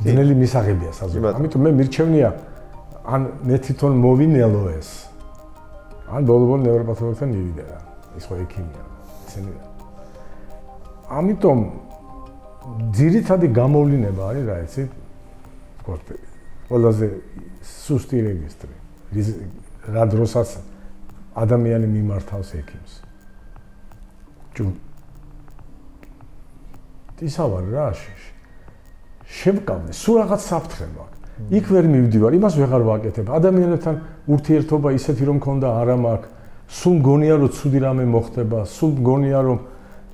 [SPEAKER 2] ძნელი მისაღებია საზოგადოებრივ. ამიტომ მე მირჩევნია ან მე თვითონ მოვინელო ეს. ან ბოლო-ბოლო ნევროპათოლოგთან მივიდე რა. ის ხო ექიმია. ისინი. ამიტომ ძირითადი გამოვლინება არის რა იცი? ვთქვათ, ყველაზე სუსტი რეგისტრი. რა დროსაც ადამიანი მიმართავს ექიმს. ისავარ რა შემკავლე, სულ რაღაც საფრთხე მაქვს. იქ ვერ მივდივარ, იმას ვეღარ ვაკეთებ. ადამიანებთან ურთიერთობა ისეთი რომ მქონდა არა მაქვს. სულ მგონია რომ ცუდი რამე მოხდება, სულ მგონია რომ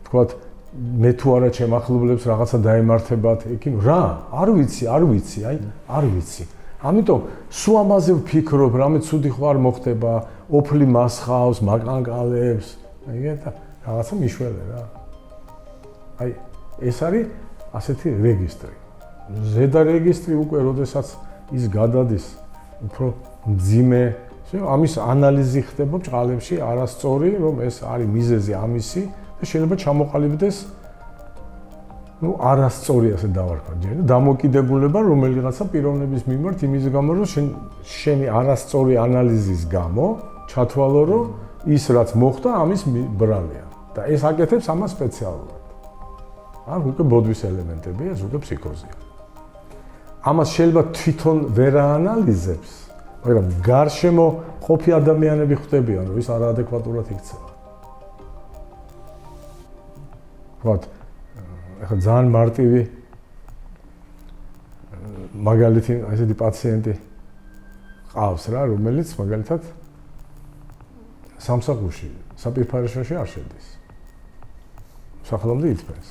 [SPEAKER 2] თქვათ მე თუ არა ჩემ ახლობლებს რაღაცა დაემართებათ, ეკინო რა, არ ვიცი, არ ვიცი. ამიტომ სულ ამაზე ვფიქრობ, რამე ცუდი ხარ მოხდება, ოფლი მასხავს, მაკანკალებს, ეგეთა რაღაცა მიშველე რა. აი, ეს არის ასეთი რეგისტრი. ზედა რეგისტრი უკვე როდესაც ის გადადის უფრო მძიმე, ამის ანალიზი ხდება ბჭყალებში, არასწორი, რომ ეს არის მიზეზი ამისი და შეიძლება ჩამოყალიბდეს არასწორი ასე დავარქვათ, დამოკიდებულება რომელიღაცა პიროვნების მიმართ იმის გამო, რომ შენი არასწორი ანალიზის გამო ჩათვალო, რომ ის რაც მოხდა, ამის ბრალია და ეს აკეთებს ამას სპეციალურად. ან უკვე ბოდვის ელემენტებია, ეს უკვე ფსიქოზია. ამას შეიძლება თვითონ ვერ აანალიზებს, მაგრამ გარშემო ყოფი ადამიანები ხვდებიან, რომ ის არაადეკვატურად იქცევა. ვთქვათ, ახლა ძალიან მარტივი მაგალითი, ესეთი პაციენტი ყავს რა, რომელიც მაგალითად სამსახურში, საპირფარეშოში არ შედის. სახელმწიფო ითქვეს,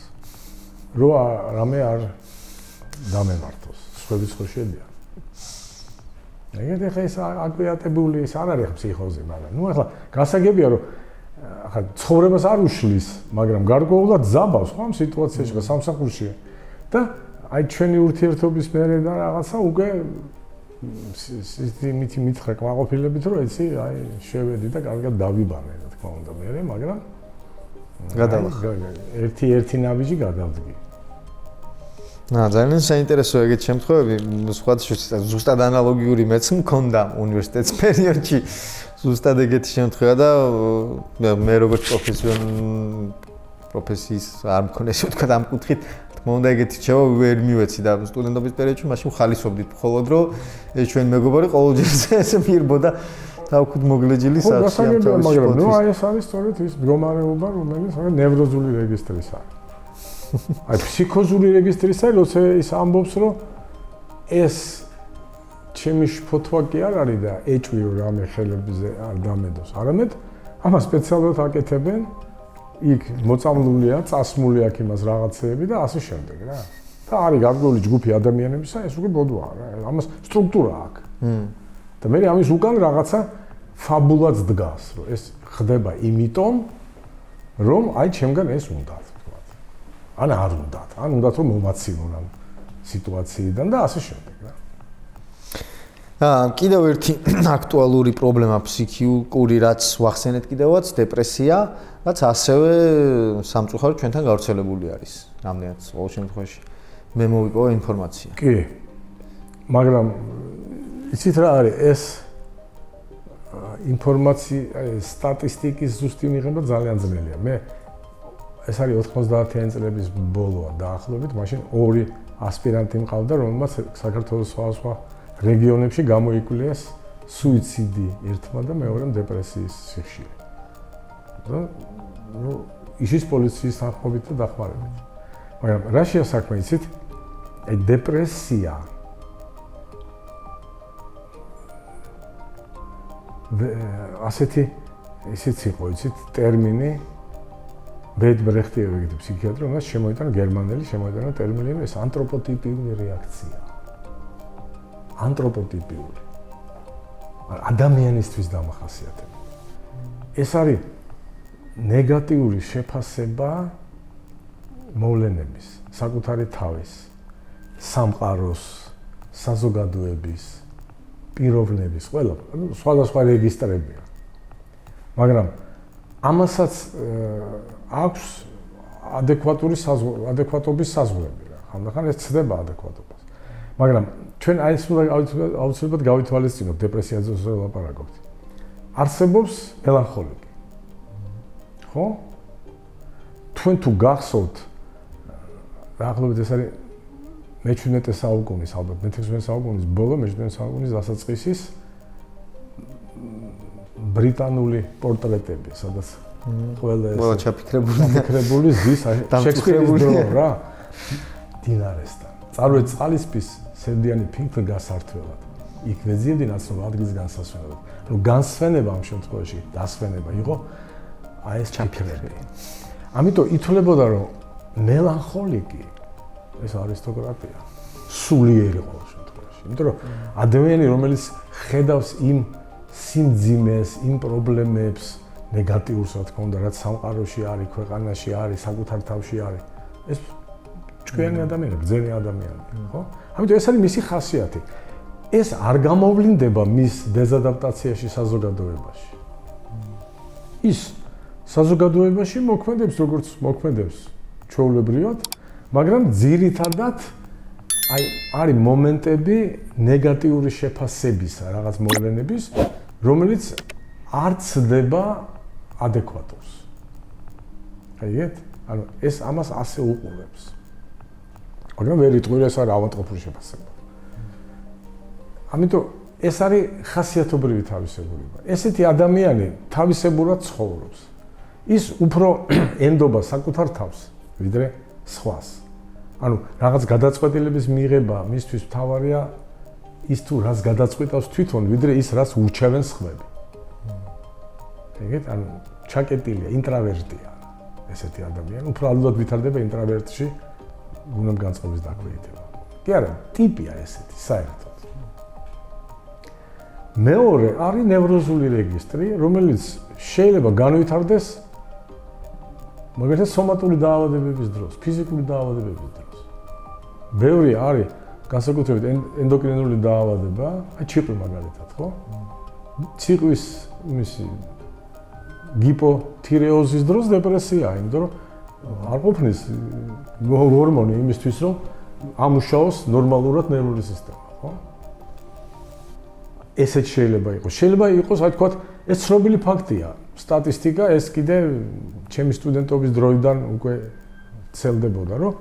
[SPEAKER 2] რომ რამე არ დამემართოს, სხვების ხო შედიან. ეგეთი ხა ეს აკვიატებული, ეს არ არის ფსიქოზი, მაგრამ ნუ ახლა გასაგებია, რომ ახლა ცხოვრებას არ უშლის, მაგრამ გარკვეულად ზაბავს ხო ამ სიტუაციაში და სამსახურში და აი ჩვენი ურთიერთობის მერე და რაღაცა უკვე მითი მითხრა კმაყოფილებით, რომ იცი, აი შევედი და კარგად დავიბანე, რა თქმა უნდა, მერე, მაგრამ ერთი ნაბიჯი გადავდგი.
[SPEAKER 1] ძალიან საინტერესოა ეგეთ შემთხვევები, სხვადასხვა ზუსტად ანალოგიური მეც მქონდა უნივერსიტეტის პერიოდში. ზუსტად ეგეთი შემთხვევა და მე როგორც პროფესიის არ მქონე ესე ვთქვა ამ კუთხით, თქმა უნდა ეგეთი რჩევა ვერ მივეცი და სტუდენტობის პერიოდში მაშინ ხალისობდით მხოლოდ რომ ეს ჩვენ მეგობარი ყოველჯერ ესე მიირბოდა თავქუთ მოგლეჯილი სახში ამ თავის
[SPEAKER 2] მაგრამ ნუ აი ეს არის სწორედ ის მდგომარეობა, რომელიც ნევროზული რეგისტრის არის. აი ფსიქოზული რეგისტრის არის, როცა ის ამბობს, რომ ეს ჩემი შფოთვა კი არ არის და ეჭვიო რამე ხელებზე არ დამედოს. არამედ ამას სპეციალურად აკეთებენ, იქ მოწამლულია, წასმული აქ იმას რაღაცეები და ასე შემდეგ რა. და არის გარკვეული ჯგუფი ადამიანებისა, ეს უკვე ბოდვაა რა. ამას სტრუქტურა აქვს. და მე ამის უკან რაღაცა ფაბულაც დგას, რომ ეს ხდება იმიტომ, რომ აი ჩემგან ეს უნდა, ვთქვათ. ან არ უნდა, ან უნდა რომ მომაცილონ ამ სიტუაციიდან და ასე შემდეგ რა.
[SPEAKER 1] კიდევ ერთი აქტუალური პრობლემა ფსიქიკური, რაც ვახსენეთ კიდევაც, დეპრესია, რაც ასევე სამწუხაროდ ჩვენთან გავრცელებული არის. რამდენად ყოველ შემთხვევაში მე მოვიპოვა ინფორმაცია.
[SPEAKER 2] კი. მაგრამ იცით რა არის ეს ინფორმაცია, სტატისტიკის ზუსტი მიღება ძალიან ძნელია. მე ეს არის 90-იანი წლების ბოლოა დაახლოებით, მაშინ ორი ასპირანტი მყავდა, რომელმაც საქართველოს სხვა რეგიონებში გამოიკვლიეს სუიციდი ერთმა და მეორემ დეპრესიის სიხშირე. და ნუ ისიც პოლიციის თანხმობით და დახმარებით. მაგრამ რაშია საქმე, იცით? აი დეპრესია ასეთი ისიც იყო, იცით, ტერმინი ბედბრეხტი ეგეთი ფსიქიატრი, რომელსაც შემოიტანა გერმანელი, შემოიტანა ტერმინი, ეს ანთროპოტიპიური რეაქცია. ანთროპოტიპიური. ადამიანისთვის დამახასიათებელი. ეს არის ნეგატიური შეფასება მოვლენების, საკუთარი თავის, სამყაროს, საზოგადოების, პიროვნების, ყველა, სხვადასხვა რეგისტრებია. მაგრამ ამასაც აქვს ადეკვატობის საზღვრები რა. ხანდახან ეს ცდება ადეკვატობას. მაგრამ ჩვენ აი ეს უნდა აუცილებლად გავითვალისწინოთ დეპრესიაზე ვლაპარაკობთ. არსებობს მელანხოლიკი. ხო? თქვენ თუ გახსოვთ დაახლოებით ეს არის მე-17 საუკუნის, ალბათ მე-16 საუკუნის ბოლო, მე-17 საუკუნის დასაწყისის ბრიტანული პორტრეტები, სადაც ყველა ეს ჩაფიქრებული ზის შექსპირის დრო რა დინარესთან. წარვეთ წყალისპის სევდიანი ფიქრი გასართველად. იქ ვეძიებდი ნაცნობ ადგილს განსასვენებლად. რომ განსვენება ამ შემთხვევაში, დასვენება იყო აი ეს ჩაფიქრები. ამიტომ ითვლებოდა რომ მელანხოლიკი ეს არისტოკრატია. სულიერი ყოველ შემთხვევაში. იმიტომ რომ ადამიანი რომელიც ხედავს იმ სიმძიმეს, იმ პრობლემებს, ნეგატიურს რა თქმა უნდა, რაც სამყაროში არის, ქვეყანაში არის, საკუთარ თავში არის, ეს ჭკვიანი ადამიანები, გრძელი ადამიანები, ხო? ამიტომ ეს არის მისი ხასიათი. ეს არ გამოვლინდება მის დეზადაპტაციაში საზოგადოებაში. ის საზოგადოებაში მოქმედებს როგორც მოქმედებს ჩვეულებრივად, მაგრამ ძირითადად არის მომენტები ნეგატიური შეფასებისა, რაღაც მოვლენების, რომელიც არ ცდება ადეკვატურს. აიგეთ? ანუ ეს ამას ასე უყურებს. მაგრამ ვერ იტყვი ეს არის ავადმყოფური შეფასება. ამიტომ ეს არის ხასიათობრივი თავისებურება. ესეთი ადამიანი თავისებურად ცხოვრობს. ის უფრო ენდობა საკუთარ თავს, ვიდრე სხვას. ანუ რაღაც გადაწყვეტილების მიღება მისთვის მთავარია ის თუ რას გადაწყვეტავს თვითონ, ვიდრე ის რაც ურჩევენ სხვები. ეგეთ, ანუ ჩაკეტილია, ინტრავერტია ესეთი ადამიანი, უფრო ადვილად ვითარდება ინტრავერტში გუნდ განწყობის დაქვეითება. კი არა, ტიპია ესეთი, საერთოდ. მეორე არის ნევროზული რეგისტრი, რომელიც შეიძლება განვითარდეს მაგალითად სომატური დაავადებების დროს, ფიზიკური დაავადებების დროს. ბევრი არის განსაკუთრებით ენდოკრინული დაავადება, ჩიყვი მაგალითად, ხო? ციყვის მისი გიპოთირეოზის დროს დეპრესიაა, იმიტომ რომ არ ყოფნის ჰორმონი იმისთვის, რომ ამუშაოს ნორმალურად ნერვული სისტემა, ხო? ესეც შეიძლება იყოს. შეიძლება იყოს, აი თქვათ, ეს ცნობილი ფაქტია. სტატისტიკა ეს კიდე ჩემი სტუდენტობის დროიდან უკვე ცელდებოდა, რომ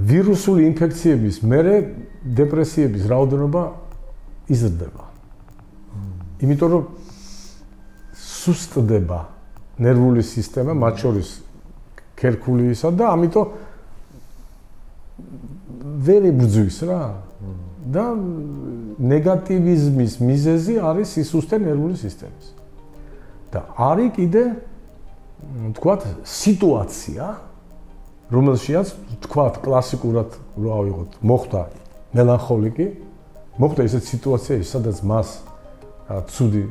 [SPEAKER 2] ვირუსული ინფექციების მერე დეპრესიების რაოდენობა იზრდება. იმიტომ რომ სუსტდება ნერვული სისტემა, მათ შორის ქერქულისა და ამიტომ ვერ იბრძვის რა. და ნეგატივიზმის მიზეზი არის სისუსტე ნერვული სისტემის. და არის კიდე თქვათ სიტუაცია, რომელშიაც თქვათ კლასიკურად რა ავიღოთ, მოხდა მელანხოლიკი, მოხდა ესეთ სიტუაციაში, სადაც მას ცუდი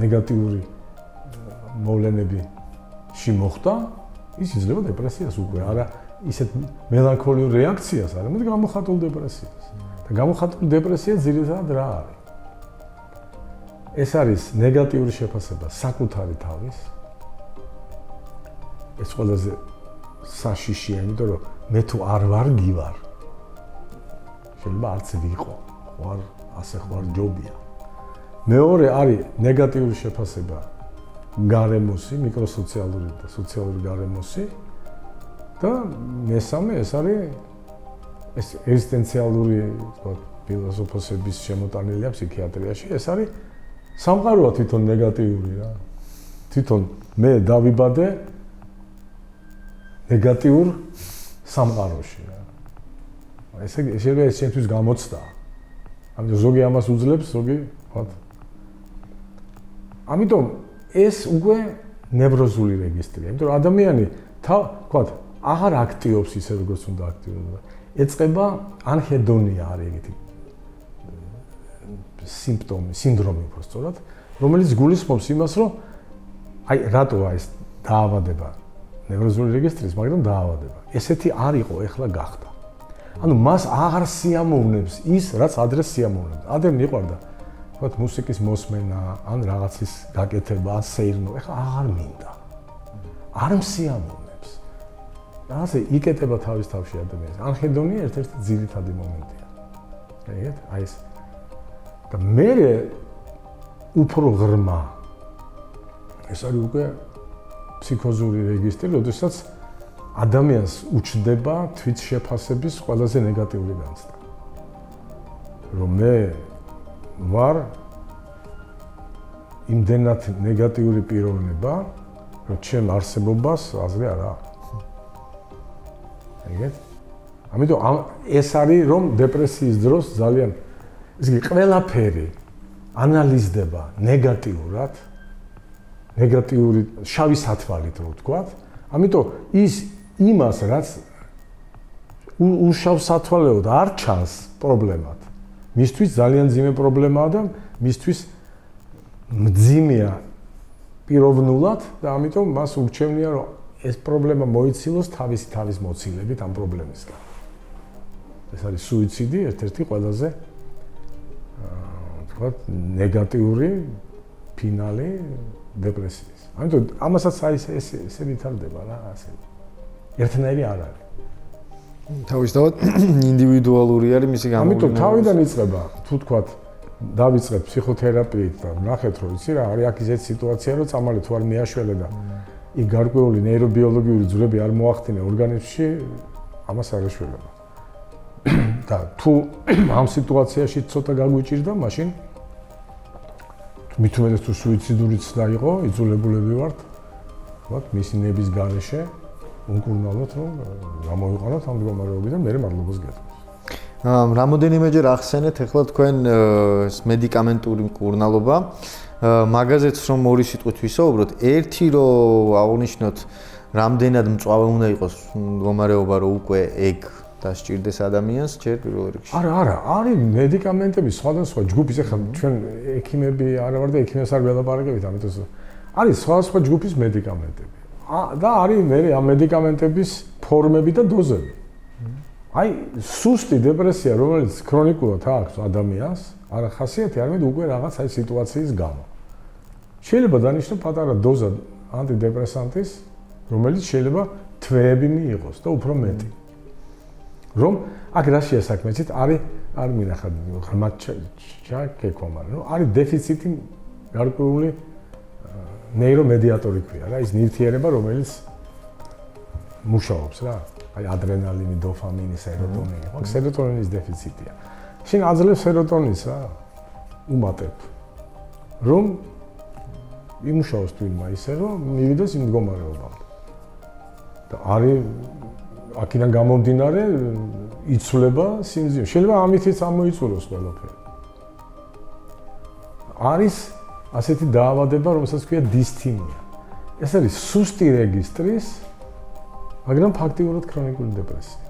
[SPEAKER 2] ნეგატიური მოვლენები მოხდა, ის იძლევა დეპრესიას უკვე, არა ისეთ მელანქოლიურ რეაქციას, არამედ გამოხატულ დეპრესიას. და გამოხატული დეპრესია ძირითადად რა არის? ეს არის ნეგატიური შეფასება საკუთარი თავის. ეს ყველაზე საშიშია, იმიტომ რომ მე თუ არ ვარ, გივარ. შეიძლება არც ვიყო, ხوار ასე ხوار ჯობია. მეორე არის ნეგატიური შეფასება გარემოსი, მიკროსოციალური და სოციალური გარემოსი. და მესამე ეს არის ეს ეგზისტენციალური, თქვათ, ფილოსოფოსების შემოტანილია ფსიქიატრიაში, ეს არის სამყაროა თვითონ ნეგატიური რა. თვითონ მე დავიბადე ნეგატიურ სამყაროში რა. ესე შეიძლება ეს ჩემთვის გამოცდაა. ამიტომ ზოგი ამას უძლებს, ზოგი, თქვათ. ამიტომ ეს უკვე ნევროზული რეგისტრია. იმიტომ რომ ადამიანი თქვათ, აღარ აქტივობს ისე როგორც უნდა აქტივობა. ეწყება ანჰედონია არის ეგეთი სიმპტომი, სინდრომი უფრო სწორად, რომელიც გულისხმობს იმას, რომ აი რატოა ეს დაავადება ნევროზული რეგისტრის, მაგრამ დაავადება. ესეთი არ იყო, ეხლა გახდა. ანუ მას აღარ სიამოვნებს ის, რაც ადრე სიამოვნებდა. ადრე მიყვარდა, თქვათ, მუსიკის მოსმენა, ან რაღაცის გაკეთება, ან სეირნო, ეხლა აღარ მინდა. არ მსიამოვნებს. ასე იკეტება თავის თავში ადამიანს. ანჰედონია ერთ-ერთი ძირითადი მომენტია. აიგეთ? აი ეს. და მე უფრო ღრმა. ეს არის უკვე ფსიქოზური რეგისტრი, როდესაც ადამიანს უჩნდება თვითშეფასების ყველაზე ნეგატიური განცდა. რომ მე ვარ იმდენად ნეგატიური პიროვნება, რომ ჩემ არსებობას აზრი არ აქვს. აიგეთ? ამიტომ ეს არის რომ დეპრესიის დროს ძალიან ისე ყველაფერი ანალიზდება ნეგატიურად, ნეგატიური შავი სათვალით რო ვთქვათ, ამიტომ ის იმას რაც უშავს სათვალეოდ არ ჩანს პრობლემად. მისთვის ძალიან ძიმე პრობლემაა და მისთვის მძიმეა პიროვნულად და ამიტომ მას ურჩევნია რომ ეს პრობლემა მოიცილოს თავის მოცილებით ამ პრობლემისგან. ეს არის სუიციდი, ერთ-ერთი ყველაზე თქვა ნეგატიური ფინალი დეპრესიის. ამიტომ ამასაც ესე ვითარდება რა ასე. ერთნაირი არ არის.
[SPEAKER 3] თავისთავად ინდივიდუალური არის მისი გამოვლენა.
[SPEAKER 2] ამიტომ თავიდან იწყება, თუ თქვა დავიწყეთ ფსიქოთერაპიით და ნახეთ რომ იცი რა არის აქ ისეთი სიტუაცია რომ წამალი თუ არ მიაშველე და იქ გარკვეული ნეირობიოლოგიური ძვლები არ მოახდინე ორგანიზმში, ამას არ ეშველება. და თუ ამ სიტუაციაში ცოტა გაგვიჭირდა, მაშინ მით უმეტეს თუ სუიციდურიც დაიყო, იძულებულები ვართ, ვთქვათ, მისი ნების გარეშე უკურნალოთ, რომ გამოვიყენოთ ამ მდგომარეობიდან, მე მადლობას გეტყვით.
[SPEAKER 1] რამოდენიმეჯერ ახსენეთ ახლა თქვენ მედიკამენტური მკურნალობა, მაგაზეც რომ ორი სიტყვით ვისაუბროთ, ერთი რომ აღნიშნოთ, რამდენად მწვავე უნდა იყოს მდგომარეობა, რომ უკვე ეგ დასჭირდეს ადამიანს, ჯერ პირველ რიგში.
[SPEAKER 2] არა, არის მედიკამენტები სხვადასხვა ჯგუფის, ახლა ჩვენ ექიმები არა ვარ და ექიმებს არ ველაპარაკებით, ამიტომ არის სხვადასხვა ჯგუფის მედიკამენტები. და არის მე ამ მედიკამენტების ფორმები და დოზები. აი, სუსტი დეპრესია, რომელიც ქრონიკულად აქვს ადამიანს, არ ახასიათი, არამედ უკვე რაღაც აი სიტუაციის გამო. შეიძლება დანიშნო პატარა დოზა ანტიდეპრესანტის, რომელიც შეიძლება თვეები მიიღოს და უფრო მეტი. რომ აქ რაშია საქმე, ცით არის არ მინახა ღრმად ჩაკეკვა, მაგრამ არის დეფიციტი გარკვეული ნეირომედიატორი ქვია რა, ის ნივთიერება, რომელიც მუშაობს რა. აი ადრენალინი, დოფამინი, სეროტონინი. მაგ სეროტონინის დეფიციტია. შენ აძლევს სეროტონინს რა, უმატებ. რომ იმუშაოს თვითმა ისე, რომ მივიდეს იმ მდგომარეობამდე. და არის აქედან გამომდინარე იცვლება სიმძიმე. შეიძლება ამითიც ამოიწუროს ყველაფერი. არის ასეთი დაავადება, რომელსაც ქვია დისთიმია. ეს არის სუსტი რეგისტრის, მაგრამ ფაქტიურად ქრონიკული დეპრესია.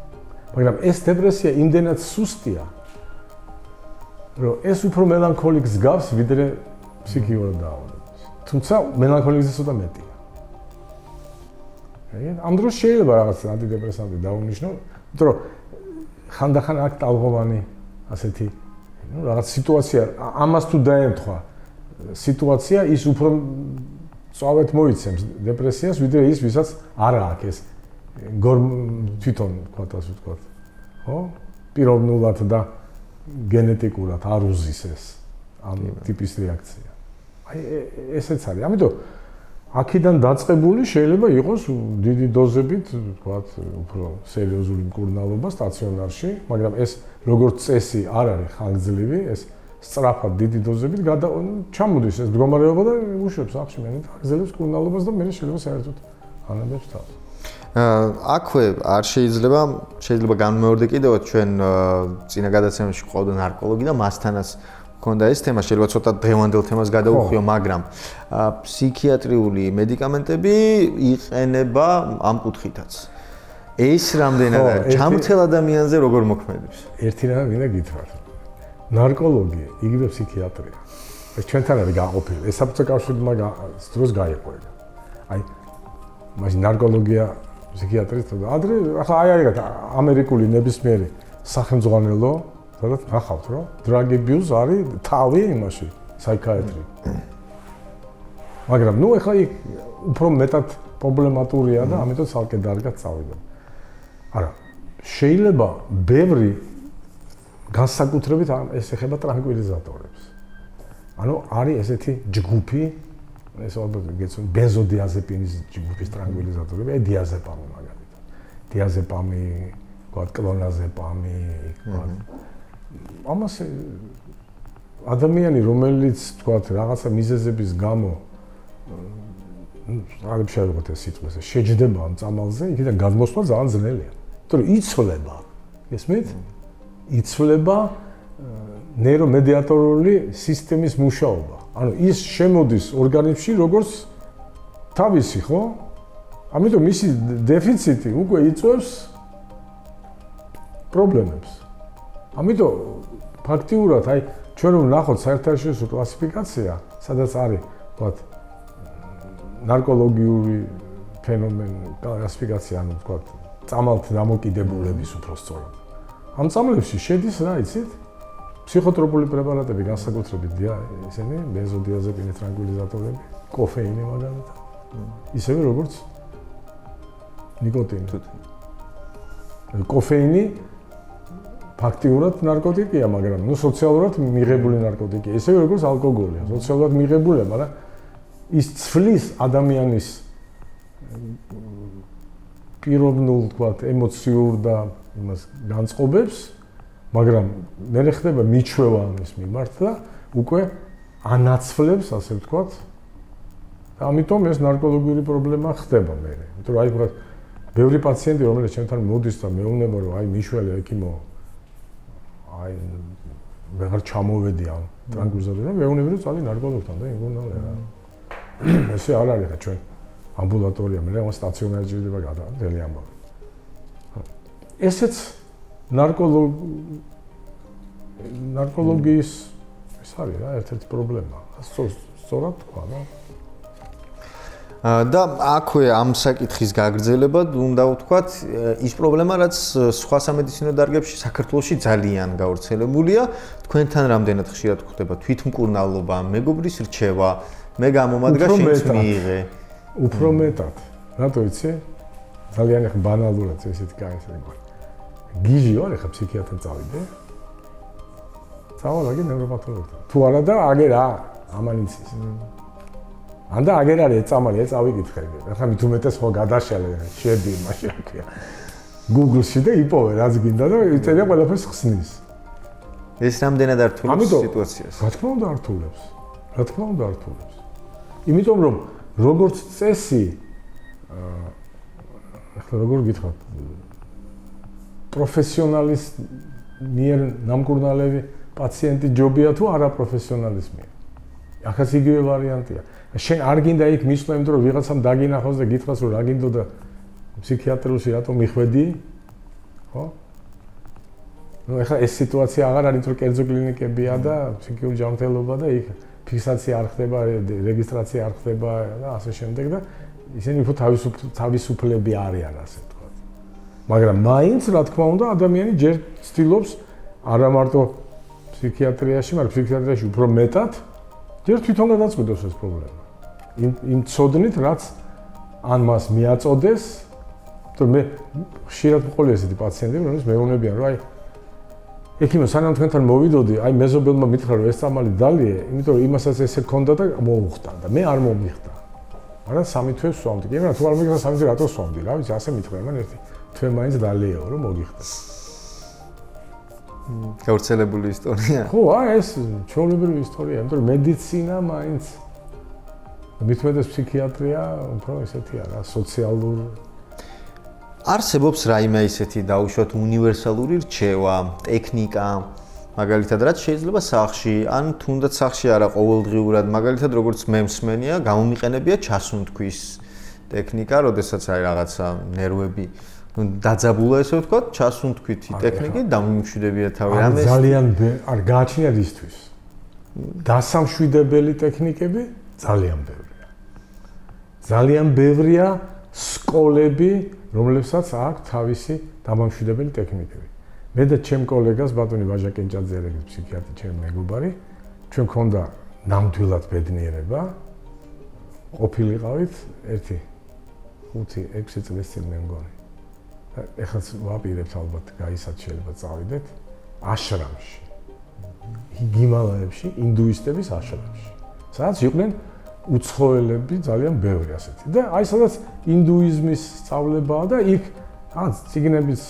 [SPEAKER 2] მაგრამ ეს დეპრესია იმდენად სუსტია, რომ ეს უფრო მელანქოლიკს გავს, ვიდრე ფსიქიურად დაავადებას. თუმცა მელანქოლიკზე ცოტა მეტია. ამ დროს შეიძლება რაღაც ანტიდეპრესანტი დაუნიშნო, იმიტომ რომ ხანდახან აქ ტალღოვანი ასეთი, რაღაც სიტუაცია, ამას თუ დაემთხვა სიტუაცია, ის უფრო წავეთ მოიცემს დეპრესიას, ვიდრე ის, ვისაც არ აქვს ეს თვითონ ვთქვა, ხო? პიროვნულად და გენეტიკურად არ უზის ეს ამ ტიპის რეაქცია. აი ესეც არის. ამიტომ აქედან დაწყებული შეიძლება იყოს დიდი დოზებით, ვთქვა, უფრო სერიოზული მკურნალობა სტაციონარში, მაგრამ ეს როგორც წესი არ არის ხანგრძლივი, ეს სწრაფად დიდი დოზებით ჩამოდის ეს მდგომარეობა და უშვებს ახში მე აგზელებს მკურნალობას და მე შეიძლება საერთოდ ანაბებს თავს.
[SPEAKER 1] აქვე არ შეიძლება განმეორდე კიდევ ჩვენ წინა გადაცემაში ყავდა ნარკოლოგი და მასთანაც მქონდა ეს თემა, შეიძლება ცოტა დღევანდელ თემას გადავუხვიო, მაგრამ ფსიქიატრიული მედიკამენტები იყენება ამ კუთხითაც. ეს რამდენად არის ჩამთელ ადამიანზე როგორ მოქმედებს?
[SPEAKER 2] ერთი რამ მინდა გითხრათ. ნარკოლოგი, იგივე ფსიქიატრია. ეს ჩვენთან არის გაყოფილი. ეს საბჭოთა კავშირმა დროს გაიყო. აი, მაშინ ნარკოლოგია ფსიქიატრიის და ადრე ახლა არის ამერიკული ნებისმიერი სახელმძღვანელო, სადაც ნახავთ, რომ drug abuse არის თავი იმაში, psychiatry. მაგრამ ნუ ახლა იქ უფრო მეტად პრობლემატურია და ამიტომ ცალკე დარგად წავიდა. არა, შეიძლება ბევრი განსაკუთრებით ეს ეხება ტრანკვილიზატორებს. ანუ არის ესეთი ჯგუფი, ეს ალბათ გეცნობ ბენზოდიაზეპინის ჯგუფის ტრანკვილიზატორები, აი დიაზეპამი მაგალითად. დიაზეპამი, ვთქვათ, კლონაზეპამი, ვთქვათ. ამას ადამიანი, რომელიც ვთქვათ, რაღაცა მიზეზების გამო არ შეიძლება ეს სიტყვა, შეჯდება ამ წამალზე, იქიდან გადმოსვლა ძალიან ძნელია. იმიტომ რომ იცვლება, გესმით? იცვლება ნეირომედიატორული სისტემის მუშაობა. ანუ ის შემოდის ორგანიზმში როგორც თავისი, ხო? ამიტომ მისი დეფიციტი უკვე იწვევს პრობლემებს. ამიტომ ფაქტიურად აი ჩვენ რომ ნახოთ საერთაშორისო კლასიფიკაცია, სადაც არის, ვთქვათ, ნარკოლოგიური ფენომენი კლასიფიკაცია, ანუ ვთქვათ, წამალთ დამოკიდებულების უფრო სწორად. ამ წამლებში შედის რა იცით? ფსიქოტროპული პრეპარატები, განსაკუთრებით ისინი, ბენზოდიაზეპინი, ტრანკვილიზატორები, კოფეინი მაგალითად. ისევე როგორც ნიკოტინი. კოფეინი ფაქტიურად ნარკოტიკია, მაგრამ ნუ სოციალურად მიღებული ნარკოტიკია, ისევე როგორც ალკოგოლია. სოციალურად მიღებულია, მაგრამ ის ცვლის ადამიანის პიროვნულ, თქვათ, ემოციურ და იმას განწყობებს, მაგრამ მე ხდება მიჩვევა ამის მიმართ და უკვე ანაცვლებს, ასე ვთქვათ. და ამიტომ ეს ნარკოლოგიური პრობლემა ხდება მე. იმიტომ რომ აი ვთქვათ, ბევრი პაციენტი, რომელიც ჩემთან მოდის და მეუბნება, რომ აი მიშველე ექიმო, აი ვეღარ ჩამოვედი ამ ტრანკვილიზატორთან, მეუბნები რომ წავი ნარკოლოგთან და იმგონალე რა. ესე არ არის რა ჩვენ ამბულატორია, მე რა სტაციონარი ჭირდება გადაანდელი ამბავი. ესეც ნარკოლოგიის ეს არის რა ერთ-ერთი პრობლემა. სწორად თქვა რა.
[SPEAKER 1] და აქვე ამ საკითხის გაგრძელებად უნდა ვთქვათ, ის პრობლემა, რაც სხვა სამედიცინო დარგებში საქართველოში ძალიან გავრცელებულია, თქვენთან რამდენად ხშირად ხდება თვითმკურნალობა, მეგობრის რჩევა, მე გამომადგა შენც მიიღე.
[SPEAKER 2] უფრო მეტად. რატო იცი? ძალიან ახლა ბანალურად ესეთი გაიხსნება. გიჟი ვარ ახლა ფსიქიატრთან წავიდე. წავალ აგერ ნევროპათოლოგთან. თუ არა და აგერ ამან იცის. ანდა აგერ არის წამალი, წავიკითხე. ახლა მით უმეტეს ხო გადაშალე, შედი მაშინ ქვია. Google-ში და იპოვე რაც გინდა და იწერია ყველაფერს ხსნის.
[SPEAKER 1] ეს რამდენად ართულებს სიტუაციას?
[SPEAKER 2] რა თქმა უნდა ართულებს. რა თქმა უნდა ართულებს. იმიტომ რომ როგორც წესი ახლა როგორ გითხრათ პროფესიონალის მიერ ნამკურნალები პაციენტი ჯობია თუ არა პროფესიონალის მიერ. ახაც იგივე ვარიანტია. შენ არ გინდა იქ მისვლა, იმიტომ რომ ვიღაცამ დაგინახოს და გითხრას რომ რა გინდოდა ფსიქიატრში რატომ მიხვედი? ხო? ნუ ახლა ეს სიტუაცია აღარ არის, რომ კერძო კლინიკებია და ფსიქიური ჯანმრთელობა და იქ ფიქსაცია არ ხდება, რეგისტრაცია არ ხდება და ასე შემდეგ და ისინი უფრო თავისუფლები არიან, ასე ვთქვათ. მაგრამ მაინც რა თქმა უნდა ადამიანი ჯერ ცდილობს არა მარტო ფსიქიატრიაში, მაგრამ ფსიქიატრიაში უფრო მეტად ჯერ თვითონ გადაწყვეტოს ეს პრობლემა. იმ ცოდნით, რაც ან მას მიაწოდეს, თორემ მე ხშირად მყოლია ესეთი პაციენტები, რომლებიც მეუბნებიან, რომ აი ექიმო, სანამ თქვენთან მოვიდოდი, აი მეზობელმა მითხრა, რომ ეს წამალი დალიე, იმიტომ რომ იმასაც ესე ქონდა და მოუხდა და მე არ მომიხდა. მაგრამ 3 თვე სვამდი. კი, მაგრამ თუ არ მიგიხდა 3 თვე რატო სვამდი? რა ვიცი, ასე მითხრა, მან ერთი თვე მაინც დალიეო, რომ მოგიხდა.
[SPEAKER 1] გავრცელებული ისტორია.
[SPEAKER 2] ხო, ეს ჩვეულებრივი ისტორია, იმიტომ რომ მედიცინა მაინც მithumedes ფსიქიატრია, უფრო ესეთია რა, სოციალურ
[SPEAKER 1] არსებობს რაიმე ისეთი დაუშვათ უნივერსალური რჩევა, ტექნიკა, მაგალითად რაც შეიძლება სახლში, ან თუნდაც სახლში არა ყოველდღიურად, მაგალითად როგორც მე მსმენია, გამომიყენებია ჩასუნთქვის ტექნიკა, როდესაც აი რაღაცა ნერვები დაძაბულა ესე ვთქვათ, ჩასუნთქვითი ტექნიკით დამიმშვიდებია თავი.
[SPEAKER 2] რამე ძალიან არ გააჩნიათ ისთვის. დასამშვიდებელი ტექნიკები ძალიან ბევრია. ძალიან ბევრია სკოლები, რომლებსაც აქვს თავისი დამამშვიდებელი ტექნიკები. მე და ჩემ კოლეგას ბატონი ვაჟა კენჭაძე, ფსიქიატრი, ჩემი მეგობარი, ჩვენ ქონდა ნამდვილად ბედნიერება. ყოფილიყავით 5-6 წლის წინ მე მგონი. ეხლა ვაპირებთ ალბათ გაისაც შეიძლება წავიდეთ აშრამში. ჰიმალაებში, ინდუისტების აშრამში. სადაც იყვნენ უცხოელები ძალიან ბევრი ასეთი. და აი სადაც ინდუიზმის სწავლებაა და იქ რაღაც ციგნების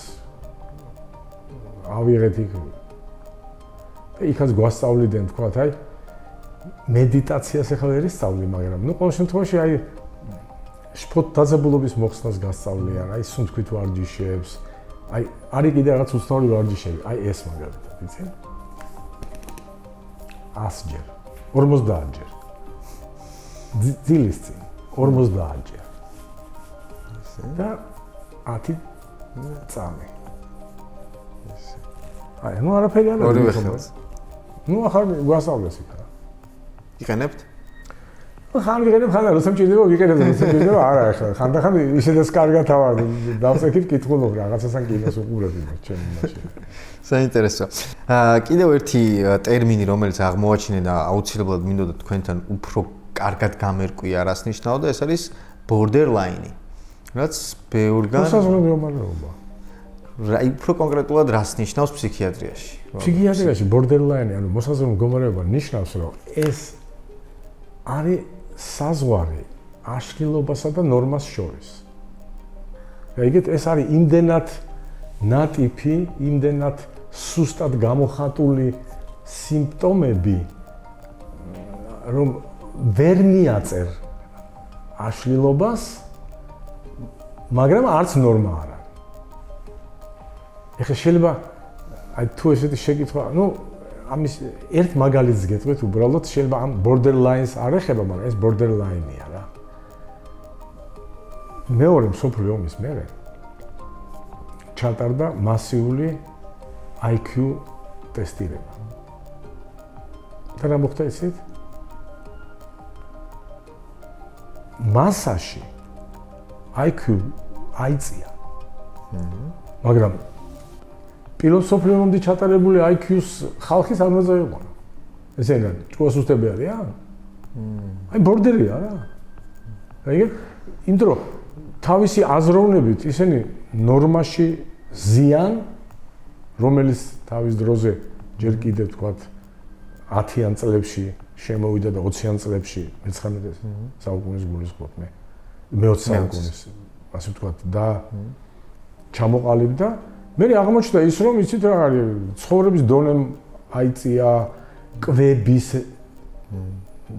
[SPEAKER 2] ავიღეთ იქ. და იქაც გვასწავლიდნენ თქვათ აი მედიტაციას ახლა ვერ ისწავლი, მაგრამ ნუ ყოველ შემთხვევაში აი შფოთ დაძაბულობის მოხსნას გასწავლიან, აი სუნთქვით ვარჯიშებს, აი არის კიდე რაღაც უცნაური ვარჯიშები, აი ეს მაგალითად, იცი? 100 ჯერ, 50 ჯერ. ძილის წინ 50 ჯერ. და 10 წამი. აი, ნუ არაფერი არ
[SPEAKER 3] ორივე ხელს.
[SPEAKER 2] ნუ ახლა გვასწავლეს იქ რა.
[SPEAKER 3] იყენებთ?
[SPEAKER 2] ხან ვიყენებ, ხან როცა მჭირდება, ვიყენებ, როცა მჭირდება, არა ახლა. ხანდახან ისედაც კარგად ავარ დავწექით კითხულობ რაღაცასთან კინოს უყურები ჩემი მაშინ.
[SPEAKER 3] საინტერესო. კიდევ ერთი ტერმინი, რომელიც აღმოაჩინე და აუცილებლად მინდოდა თქვენთან უფრო კარგად გამერკვია, რას ნიშნავდა, ეს არის borderline. რაც ბევრგან
[SPEAKER 2] მოსაზრებო მდგომარეობა.
[SPEAKER 3] აი უფრო კონკრეტულად რას ნიშნავს ფსიქიატრიაში?
[SPEAKER 2] ფსიქიატრიაში borderline, ანუ მოსაზრებო მდგომარეობა ნიშნავს, რომ ეს არის საზღვარი აშლილობასა და ნორმას შორის. ეგეთ ეს არის იმდენად ნატიფი, იმდენად სუსტად გამოხატული სიმპტომები, რომ ვერ მიაწერ აშლილობას, მაგრამ არც ნორმა არ არის. ეხლა შეიძლება აი თუ ესეთი შეკითხვა, ნუ ამის ერთ მაგალითს გეტყვით, უბრალოდ შეიძლება ამ borderlines არ ეხება, მაგრამ ეს borderline-ია რა. მეორე მსოფლიო ომის მერე ჩატარდა მასიური IQ ტესტირება. და რა მოხდა იცით? მასაში IQ აიწია. მაგრამ პირველ მსოფლიო ომამდე ჩატარებული IQ-ს ხალხის არ უნდა იყონო. ესენი რა, ჭკუასუსტები არიან? აი ბორდერია რა. ეგ იმიტომ რომ თავისი აზროვნებით ისინი ნორმაში ზიან, რომელიც თავის დროზე ჯერ კიდევ თქვათ 10-იან წლებში შემოვიდა და 20-იან წლებში მე-19 საუკუნის გულისხმობ მე. მე-20 საუკუნის ასე ვთქვათ და ჩამოყალიბდა. მე აღმოჩნდა ის რომ იცით რა არის ცხოვრების დონე აიწია, კვების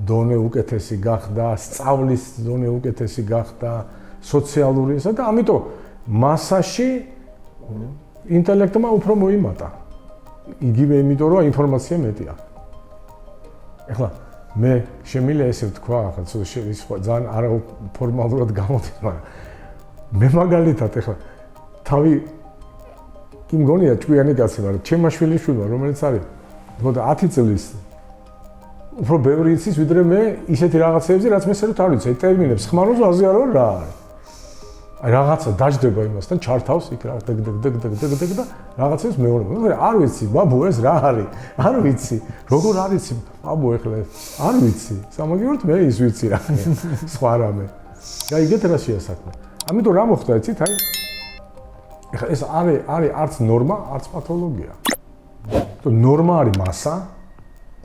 [SPEAKER 2] დონე უკეთესი გახდა, სწავლის დონე უკეთესი გახდა, სოციალური ესა და ამიტომ მასაში ინტელექტმა უფრო მოიმატა. იგივე იმიტომ რომ ინფორმაცია მეტია. ეხლა მე შემიძლია ესე ვთქვა, ახლა ის ძალიან არა ფორმალურად გამოდის, მაგრამ მე მაგალითად ეხლა თავი კი მგონია ჭკვიანი კაცი, მაგრამ ჩემმა შვილიშვილმა, რომელიც არის თქო 10 წლის უფრო ბევრი იცის, ვიდრე მე ისეთი რაღაცეებზე, რაც მე საერთოდ არ ვიცი, აი ტერმინებს ხმარობს აზიარო რა არის. აი რაღაცა დაждდება იმასთან, ჩართავს იქ რა დგ და რაღაცებს მეუბნება. მე არ ვიცი, ბაბუ ეს რა არის? არ ვიცი. როგორ არ ვიცი? ბაბუ ეხლა არ ვიცი. სამაგიეროდ მე ის ვიცი რა. სხვა რამე. აი ეგეთ რა შეასაქმე. ამიტომ რა მოხდა იცით, აი ეხლა ეს არის არც ნორმა, არც პათოლოგია. თუ ნორმა არის მასა,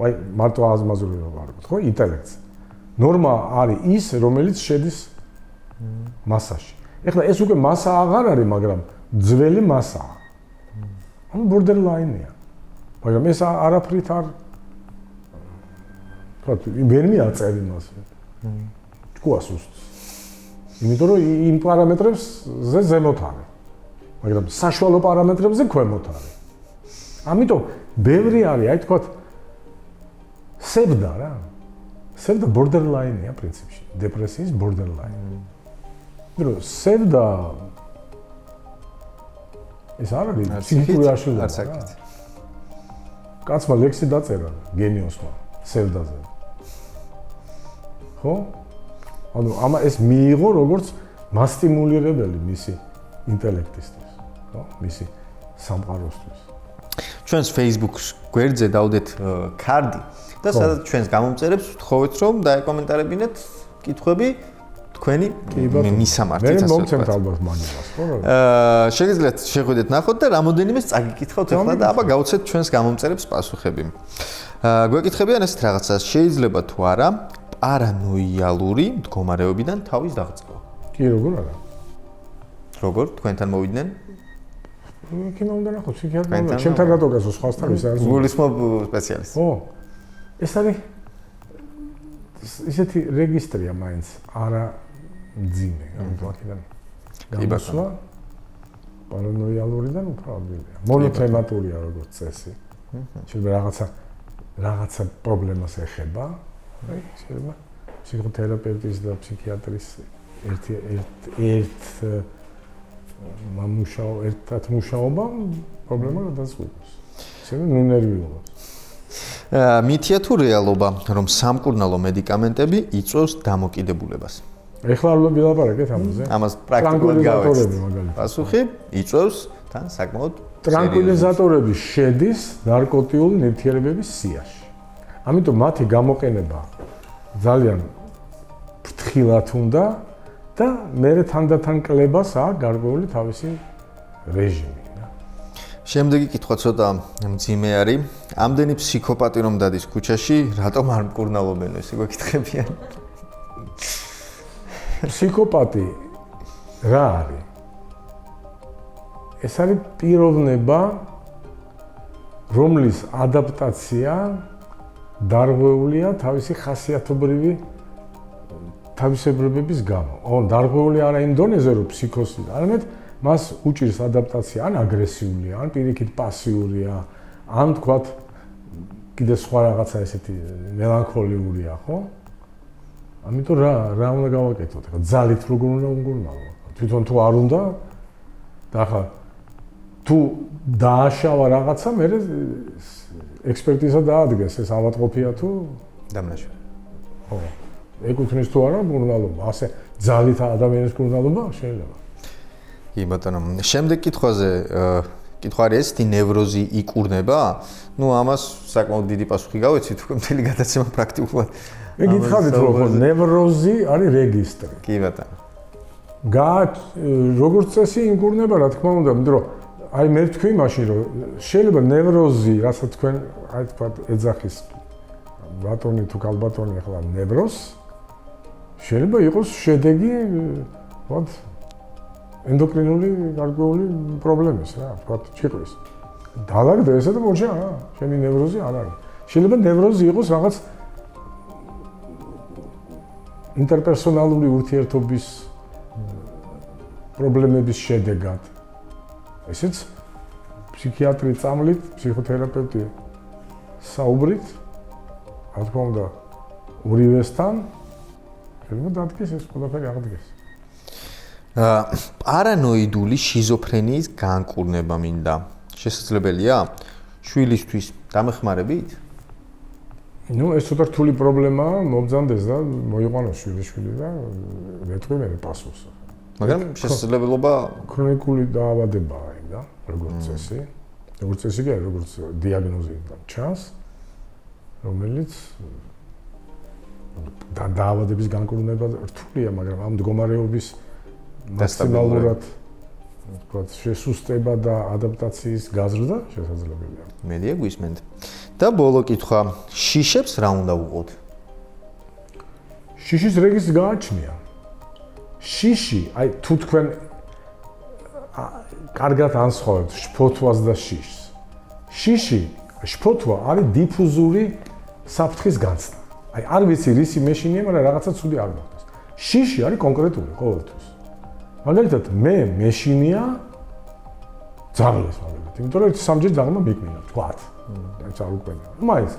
[SPEAKER 2] აი მარტო აზმაზურება არ ვთქვი, ხო, ინტელექტს. ნორმა არის ის, რომელიც შედის მასაში. ეხლა ეს უკვე მასა აღარ არის, მაგრამ ძველი მასაა. ანუ borderline-ია. მაგრამ ეს არაფრით არ თქვა, ვერ მიაწერ იმას. ჭკუასუსტს. იმიტომ რომ იმ პარამეტრებზე ზემოთ არის. მაგრამ საშუალო პარამეტრებზე ქვემოთ არის. ამიტომ ბევრი არის, აი თქვა სევდა რა. სევდა borderline-ია პრინციპში, დეპრესიის borderline. რომ სევდა ეს არ არის ფსიქიკური აშლილობა.
[SPEAKER 3] არ საკით.
[SPEAKER 2] კაცმა ლექსი დაწერა გენიოსმა სევდაზე. ხო? ანუ ამა ეს მიიღო როგორც მასტიმულირებელი მისი ინტელექტისთვის, ხო? მისი სამყაროსთვის.
[SPEAKER 3] ჩვენს Facebook-ს გვერდზე დავდეთ ქარდი და სადაც ჩვენს გამომწერებს ვთხოვეთ რომ დაეკომენტარებინეთ კითხვები თქვენი მისამართით
[SPEAKER 2] ასე. მე მომცემთ ალბათ მაგას, ხო?
[SPEAKER 3] შეგიძლიათ შეხვიდეთ ნახოთ და რამოდენიმეს წაგიკითხავთ ახლა და აბა გავუცეთ ჩვენს გამომწერებს პასუხები. გვეკითხებიან ესეთ რაღაცას, შეიძლება თუ არა პარანოიალური მდგომარეობიდან თავის დაღწევა.
[SPEAKER 2] კი, როგორ არა?
[SPEAKER 3] როგორ თქვენთან მოვიდნენ?
[SPEAKER 2] იქნა უნდა ნახოთ, ფსიქიატრია. ჩემთან რატო გასო სხვასთან ის არის?
[SPEAKER 3] გულისხმობ სპეციალისტი.
[SPEAKER 2] ო. ეს არის ისეთი რეგისტრია მაინც, არა მძიმე, ანუ აქედან გამოსვლა პარანოიალურიდან უფრო ადვილია. მონოთემატურია როგორც წესი. შეიძლება რაღაცა პრობლემას ეხება, აი შეიძლება ფსიქოთერაპევტის და ფსიქიატრის ერთად მუშაობამ პრობლემა გადაწყვეტს. ისე ნუ ნერვიულობს.
[SPEAKER 3] მითია თუ რეალობა, რომ სამკურნალო მედიკამენტები იწვევს დამოკიდებულებას?
[SPEAKER 2] ეხლა არ ვილაპარაკეთ ამაზე.
[SPEAKER 3] ამას პრაქტიკულად გავაკეთე. პასუხი იწვევს თან საკმაოდ
[SPEAKER 2] ტრანკვილიზატორები შედის ნარკოტიული ნივთიერებების სიაში. ამიტომ მათი გამოყენება ძალიან ფრთხილად უნდა და მერე თანდათან კლებას აქვს გარკვეული თავისი რეჟიმი.
[SPEAKER 3] შემდეგი კითხვა ცოტა მძიმე არის. ამდენი ფსიქოპატი რომ დადის ქუჩაში, რატომ არ მკურნალობენ ესე გვეკითხებიან?
[SPEAKER 2] ფსიქოპატი რა არის? ეს არის პიროვნება, რომლის ადაპტაცია დარღვეულია თავისი ხასიათობრივი თავისებურებების გამო. დარღვეული არა იმ დონეზე, რომ ფსიქოსი, არამედ მას უჭირს ადაპტაცია, ან აგრესიულია, ან პირიქით პასიურია, ან თქვათ კიდე სხვა რაღაცა ესეთი მელანქოლიურია, ხო? ამიტომ რა უნდა გავაკეთოთ? ახლა ძალით როგორ უნდა უმკურნალო? თვითონ თუ არ უნდა და ახლა თუ დააშავა რაღაცა, მე ექსპერტიზა დაადგეს, ეს ავადმყოფია თუ
[SPEAKER 3] დამნაშავე.
[SPEAKER 2] ხო. ეკუთვნის თუ არა მკურნალობა, ასე ძალით ადამიანის მკურნალობა შეიძლება.
[SPEAKER 3] კი ბატონო, შემდეგ კითხვაზე კითხვა არის ეს, თი ნევროზი იკურნება? ნუ ამას საკმაოდ დიდი პასუხი გავეცით, უკვე მთელი გადაცემა პრაქტიკულად.
[SPEAKER 2] მე გითხარით, რომ ნევროზი არის რეგისტრი.
[SPEAKER 3] კი ბატონო.
[SPEAKER 2] როგორც წესი იკურნება, რა თქმა უნდა, იმიტომ რომ აი მე ვთქვი მაშინ, რომ შეიძლება ნევროზი, რასაც თქვენ აი თქვა ეძახის ბატონი თუ კალბატონი ახლა ნევროზს შეიძლება იყოს შედეგი, ვთქვათ, ენდოკრინული გარკვეული პრობლემის რა, ვთქვათ, ჩიყვის. დაალაგდა ესა და მოჩა რა, შენი ნევროზი არ არის. შეიძლება ნევროზი იყოს რაღაც ინტერპერსონალური ურთიერთობის პრობლემების შედეგად. ესეც ფსიქიატრი წამლით, ფსიქოთერაპევტი საუბრით, რა თქმა უნდა, ორივესთან შეიძლება დადგეს ეს ყველაფერი აღდგეს.
[SPEAKER 3] პარანოიდული შიზოფრენიის განკურნება მინდა. შესაძლებელია? შვილისთვის დამეხმარებით?
[SPEAKER 2] ნუ ეს ცოტა რთული პრობლემაა, მობძანდეს და მოიყვანოს შვილი და მეთქვი მე პასუხს.
[SPEAKER 3] მაგრამ შესაძლებლობა
[SPEAKER 2] ქრონიკული დაავადებაა იქ და როგორც წესი. როგორც წესი კი როგორც დიაგნოზიდან ჩანს, რომელიც დაავადების განკურნება რთულია, მაგრამ ამ მდგომარეობის მასტაბილურად ვთქვათ, შესუსტება და ადაპტაციის გაზრდა შესაძლებელია.
[SPEAKER 3] მედია გვისმენთ. და ბოლო კითხვა, შიშებს რა უნდა უყოთ?
[SPEAKER 2] შიშის რეგისტრს გააჩნია. შიში, აი თუ თქვენ კარგად ანსხვავებთ შფოთვას და შიშს. შიში, შფოთვა არის დიფუზური საფრთხის განცდა. აი არ ვიცი რისი მეშინია, მაგრამ რაღაცა ცუდი არ მოხდეს. შიში არის კონკრეტული ყოველთვის. მაგალითად, მე მეშინია ძაღლეს მაგალითად, იმიტომ რომ სამჯერ ძაღლმა მიკმინა, თქვათ. ეს არ უყენია. მაინც.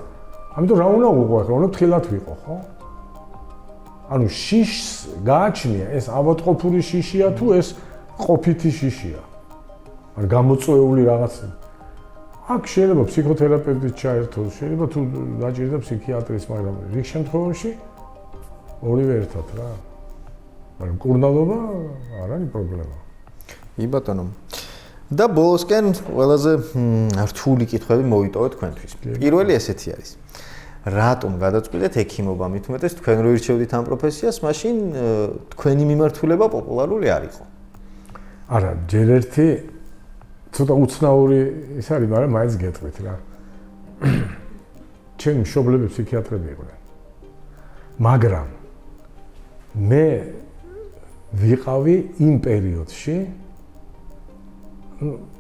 [SPEAKER 2] ამიტომ რა უნდა უყო ახლა, უნდა ფრთხილად ვიყო, ხო? ანუ შიშს გააჩნია, ეს ავადმყოფური შიშია თუ ეს ყოფითი შიშია. ან გამოწვეული რაღაცა. აქ შეიძლება ფსიქოთერაპევტით ჩაერთოს, შეიძლება თუ დაჭირდა ფსიქიატრის, მაგრამ რიგ შემთხვევაში ორივე ერთად რა. მაგრამ მკურნალობა არ არის პრობლემა.
[SPEAKER 3] კი ბატონო. და ბოლოსკენ ყველაზე რთული კითხვები მოვიტოვეთ თქვენთვის. პირველი ესეთი არის. რატომ გადაწყვიტეთ ექიმობა? მით უმეტეს თქვენ რო ირჩევდით ამ პროფესიას, მაშინ თქვენი მიმართულება პოპულარული არ იყო.
[SPEAKER 2] არა, ჯერ ერთი ცოტა უცნაური ის არის, მაგრამ მაინც გეტყვით რა. ჩემი მშობლები ფსიქიატრები იყვნენ. მაგრამ მე ვიყავი იმ პერიოდში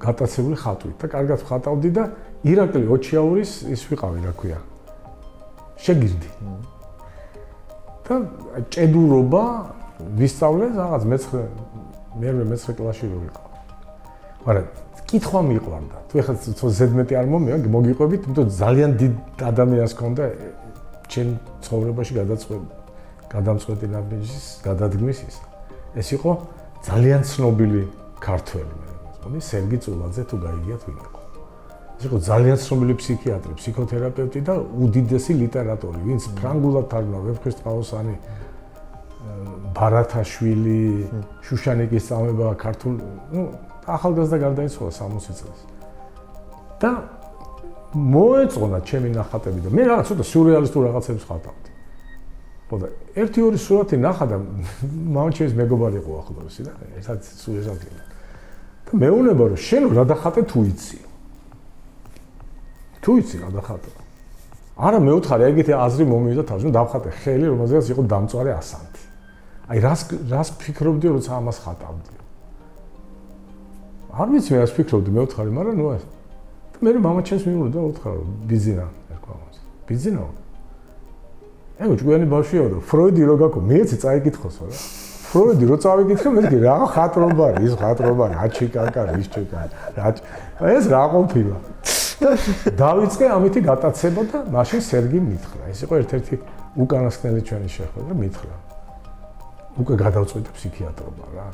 [SPEAKER 2] გატაცებული ხატვით და კარგად ხატავდი და ირაკლი ოჩიაურის ის ვიყავი, რა ქვია. შეგირდი. და ჭედურობა ვისწავლე რაღაც მე-9 კლასში რო ვიყავ. მაგრამ კითხვა მიყვარდა. თუ ეხლა ზედმეტი არ მოგიყვებით, იმიტომ ძალიან დიდ ადამიანს ჰქონდა ჩემ ცხოვრებაში გადამწყვეტი ნაბიჯის გადადგმის ის. ეს იყო ძალიან ცნობილი ქართველი მე მგონი სერგი წულაძე თუ გაიგიათ ვინ იყო. ეს იყო ძალიან ცნობილი ფსიქიატრი, ფსიქოთერაპევტი და უდიდესი ლიტერატორი, ვინც ფრანგულად თარგმნა ვეფხისტყაოსანი, ბარათაშვილი, შუშანიკის წამება ქართულ, ახალგაზრდა გარდაიცვალა 60 წელს. და მოეწონა ჩემი ნახატები და მე რაღაც ცოტა სიურრეალისტურ რაღაცებს ხატავდი. ხო და ერთი-ორი სურათი ნახა და მამაჩემის მეგობარი იყო ახლოსი და ერთად სულ ეშალკინა. და მეუნება რომ შენ რა დახატე თუ იცი. თუ იცი რა დახატე. არა მეუთხარი, ეგეთი აზრი მომივიდა თავს, რომ დავხატე ხელი, რომელზეც იყო დამწვარე ასანთი. აი რას ფიქრობდი, როცა ამას ხატავდი. არ ვიცი მე რას ფიქრობდი, მეუთხარი, მაგრამ ნუ ეს. და მე მამაჩემს მიუღო და უთხრა რომ ბიზინა ერქვა მას. ბიზინა? ეგ უჩგვიანი ბავშვია და ფროიდი რო გაკო, მეც წაიკითხოსო რა. ფროიდი რო წავიკითხე, მე კი რა ხატრობარი, ის ხატრობარი, აჩიკაკა, ის ჩიკაკა. ეს რა ყოფილა? დავიწყე ამითი გატაცება და მაშინ სერგი მითხრა. ეს იყო ერთ-ერთი უკანასკნელი ჩვენი შეხვედრა, მითხრა. უკვე გადავწყვიტე ფსიქიატრობა რა.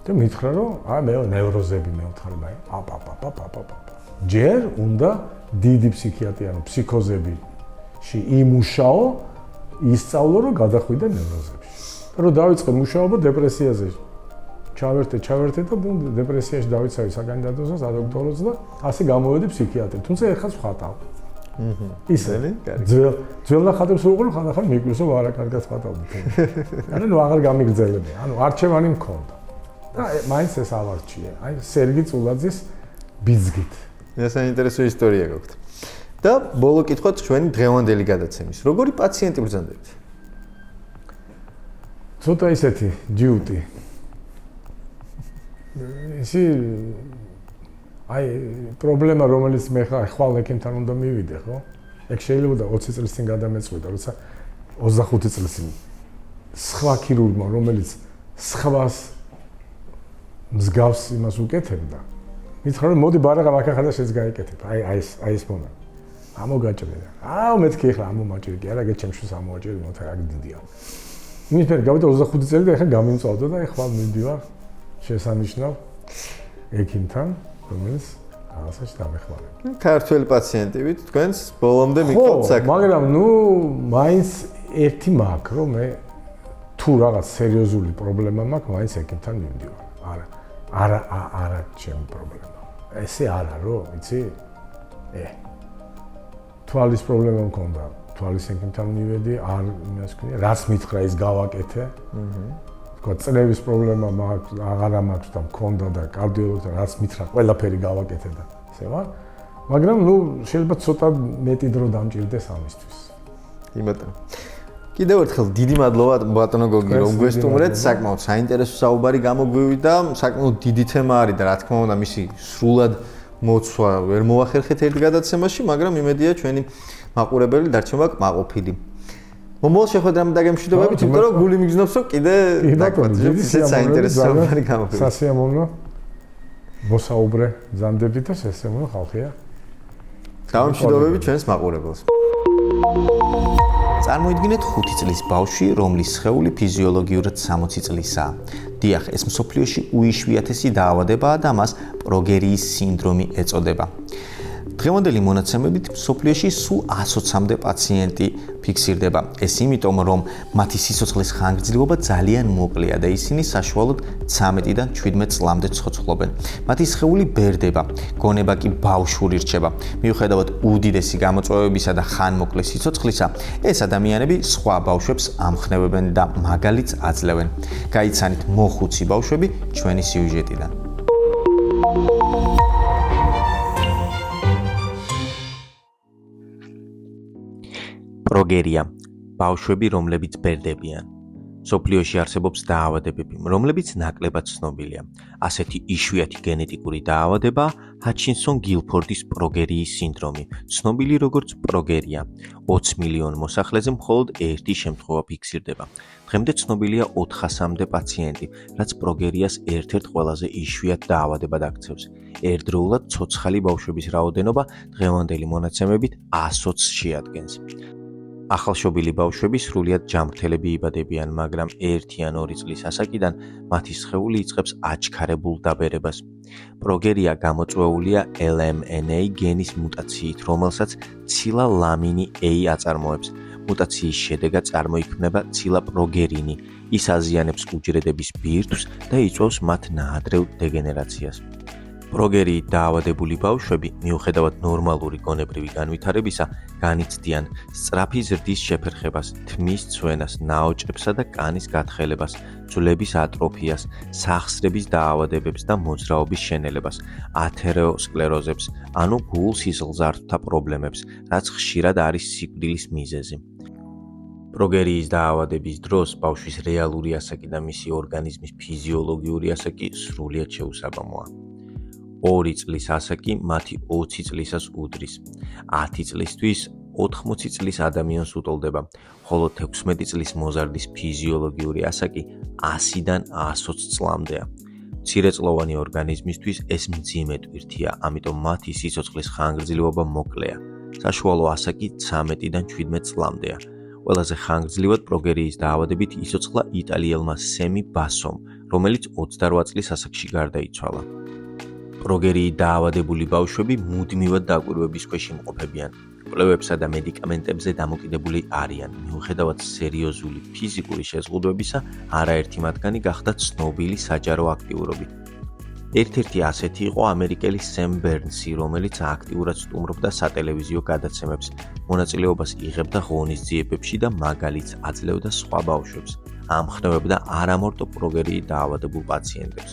[SPEAKER 2] და მითხრა რომ აი მე ნევროზები მეუთხარი მაი. აპაპაპაპაპაპ. ჯერ უნდა დიდი ფსიქიატრიანი ფსიქოზებში იმუშაო, ისწავლო რომ გადახვიდე ნევროზებში. და რომ დავიწყე მუშაობა დეპრესიაზე. ჩავერთე და დეპრესიაში დავიცავი საკანდიდატოზე, სადოქტოროზე და ასე გამოვედი ფსიქიატრი. თუმცა ეხლა ხატავ. ისე, ძველ ნახატებს უყურე, ხანდახან მიგვისო არა კარგად ხატავდი. ანუ ნუ აღარ გამიგრძელებია. ანუ არჩევანი მქონდა. და მაინც ეს ავარჩიე. აი სერგი წულაძის ბიძგით.
[SPEAKER 3] ეს საინტერესო ისტორია გაქვთ. და ბოლო კითხვა ჩვენი დღევანდელი გადაცემის. როგორი პაციენტი ბრძანდებით?
[SPEAKER 2] ცოტა ისეთი ჯიუტი. ისი აი პრობლემა რომელიც მე ხვალ ექიმთან უნდა მივიდე, ხო? ეგ შეიძლება 20 წელს წინ გადამეწყვიტა, როცა 25 წელს წინ სხვა ქირურგმა, რომელიც სხვას მსგავს იმას უკეთებდა, მითხრა რომ მოდი ბარაღა მაგახადა შეც გაიკეთებ. აი ეს მომენტი. ამოგაჭრია. მეთქი ახლა ამომაჭრი კი არა, გეჩემშვის ამოაჭრი, მოთა რა დიდია. მის მე გავიდა 25 წელი და ახლა გამიმწვავდა და ახლა მივდივარ შესანიშნავ ექიმთან, რომელიც რაღაცაში დამეხმარება.
[SPEAKER 3] ქართველი პაციენტივით თქვენს ბოლომდე მიყავთ საქმე.
[SPEAKER 2] მაგრამ ნუ მაინც ერთი მაქვს, რომ მე თუ რაღაც სერიოზული პრობლემა მაქვს, მაინც ექიმთან მივდივარ. არა ჩემი პრობლემა. ესე არა რო, იცი? თვალის პრობლემა მქონდა. თვალის ექიმთან მივედი, არ იმას ქვია, რაც მითხრა ის გავაკეთე. თქვა წნევის პრობლემა მაქვს, აღარა მაქვს და მქონდა და კარდიოლოგთან რაც მითხრა, ყველაფერი გავაკეთე და ესე ვარ. მაგრამ ნუ შეიძლება ცოტა მეტი დრო დამჭირდეს ამისთვის.
[SPEAKER 3] იმათო. კიდევ ერთხელ დიდი მადლობა ბატონო გოგი რომ გვესტუმრეთ, საკმაოდ საინტერესო საუბარი გამოგვივიდა, საკმაოდ დიდი თემა არის და რა თქმა უნდა მისი სრულად მოცვა ვერ მოახერხეთ ერთ გადაცემაში, მაგრამ იმედია ჩვენი მაყურებელი დარჩება კმაყოფილი. მომავალ შეხვედრამდე დაგემშვიდობებით, იმიტომ რომ გული მიგზნობს რომ კიდე ისეთ საინტერესო საუბარი გამოგვივიდა.
[SPEAKER 2] სასიამოვნო მოსაუბრე ზანდები და სასიამოვნო ხალხია.
[SPEAKER 3] გამშვიდობებით ჩვენს მაყურებელს.
[SPEAKER 1] წარმოიდგინეთ 5 წლის ბავშვი, რომლის სხეული ფიზიოლოგიურად 60 წლისაა. დიახ, ეს მსოფლიოში უიშვიათესი დაავადებაა და მას პროგერიის სინდრომი ეწოდება. დღევანდელი მონაცემებით მსოფლიოში სულ 120-მდე პაციენტი ფიქსირდება. ეს იმიტომ, რომ მათი სიცოცხლის ხანგრძლივობა ძალიან მოკლეა და ისინი საშუალოდ 13-დან 17 წლამდე ცოცხლობენ. მათი სხეული ბერდება, გონება კი ბავშვური რჩება. მიუხედავად უდიდესი გამოწვევებისა და ხანმოკლე სიცოცხლისა, ეს ადამიანები სხვა ბავშვებს ამხნევებენ და მაგალითს აძლევენ. გაიცანით მოხუცი ბავშვები ჩვენი სიუჟეტიდან. პროგერია ბავშვები, რომლებიც ბერდებიან. სოფლიოში არსებობს დაავადებები, რომლებიც ნაკლებად ცნობილია. ასეთი იშვიათი გენეტიკური დაავადება ჰაჩინსონ-გილფორდის პროგერიის სინდრომი, ცნობილი როგორც პროგერია. 20 მილიონ მოსახლეზე მხოლოდ ერთი შემთხვევა ფიქსირდება. დღემდე ცნობილია 400-მდე პაციენტი, რაც პროგერიას ერთ-ერთ ყველაზე იშვიათ დაავადებად აქცევს. ერთდროულად ცოცხალი ბავშვების რაოდენობა დღევანდელი მონაცემებით 120-ს შეადგენს. ახალშობილი ბავშვები სრულიად ჯანმრთელები იბადებიან, მაგრამ 1 ან 2 წლის ასაკიდან მათი სხეული იწყებს აჩქარებულ დაბერებას. პროგერია გამოწვეულია LMNA გენის მუტაციით, რომელსაც ცილა ლამინი A აწარმოებს. მუტაციის შედეგად წარმოიქმნება ცილა პროგერინი. ის აზიანებს უჯრედების ბირთვს და იწვევს მათ ნაადრევ დეგენერაციას. პროგერიით დაავადებული ბავშვები, მიუხედავად ნორმალური გონებრივი განვითარებისა, განიცდიან სწრაფი ზრდის შეფერხებას, თმის ცვენას, ნაოჭებსა და კანის გათხელებას, ძვლების ატროფიას, სახსრების დაავადებებს და მოძრაობის შენელებას, ათეროსკლეროზებს, ანუ გულ-სისხლძარღვთა პრობლემებს, რაც ხშირად არის სიკვდილის მიზეზი. პროგერიის დაავადების დროს ბავშვის რეალური ასაკი და მისი ორგანიზმის ფიზიოლოგიური ასაკი სრულიად შეუსაბამოა. 2 წლის ასაკი მათი 20 წლისას უდრის. 10 წლისთვის 80 წლის ადამიანს უტოლდება, ხოლო 16 წლის მოზარდის ფიზიოლოგიური ასაკი 100-დან 120 წლამდეა. მცირეწლოვანი ორგანიზმისთვის ეს მძიმე ტვირთია, ამიტომ მათი სიცოცხლის ხანგრძლივობა მოკლეა. საშუალო ასაკი 13-დან 17 წლამდეა. ყველაზე ხანგრძლივად პროგერიის დაავადებით იცოცხლა იტალიელმა სემი ბასომ, რომელიც 28 წლის ასაკში გარდაიცვალა. პროგერიით დაავადებული ბავშვები მუდმივად დაკვირვების ქვეშ იმყოფებიან. კვლევებსა და მედიკამენტებზე დამოკიდებული არიან. მიუხედავად სერიოზული ფიზიკური შეზღუდვებისა, არაერთი მათგანი გახდა ცნობილი საჯარო აქტიურობით. ერთ-ერთი ასეთი იყო ამერიკელი სემ ბერნსი, რომელიც აქტიურად სტუმრობდა სატელევიზიო გადაცემებს, მონაწილეობას იღებდა ღონისძიებებში და მაგალითს აძლევდა სხვა ბავშვებს. ამხნევებდა არამარტო პროგერიით დაავადებულ პაციენტებს.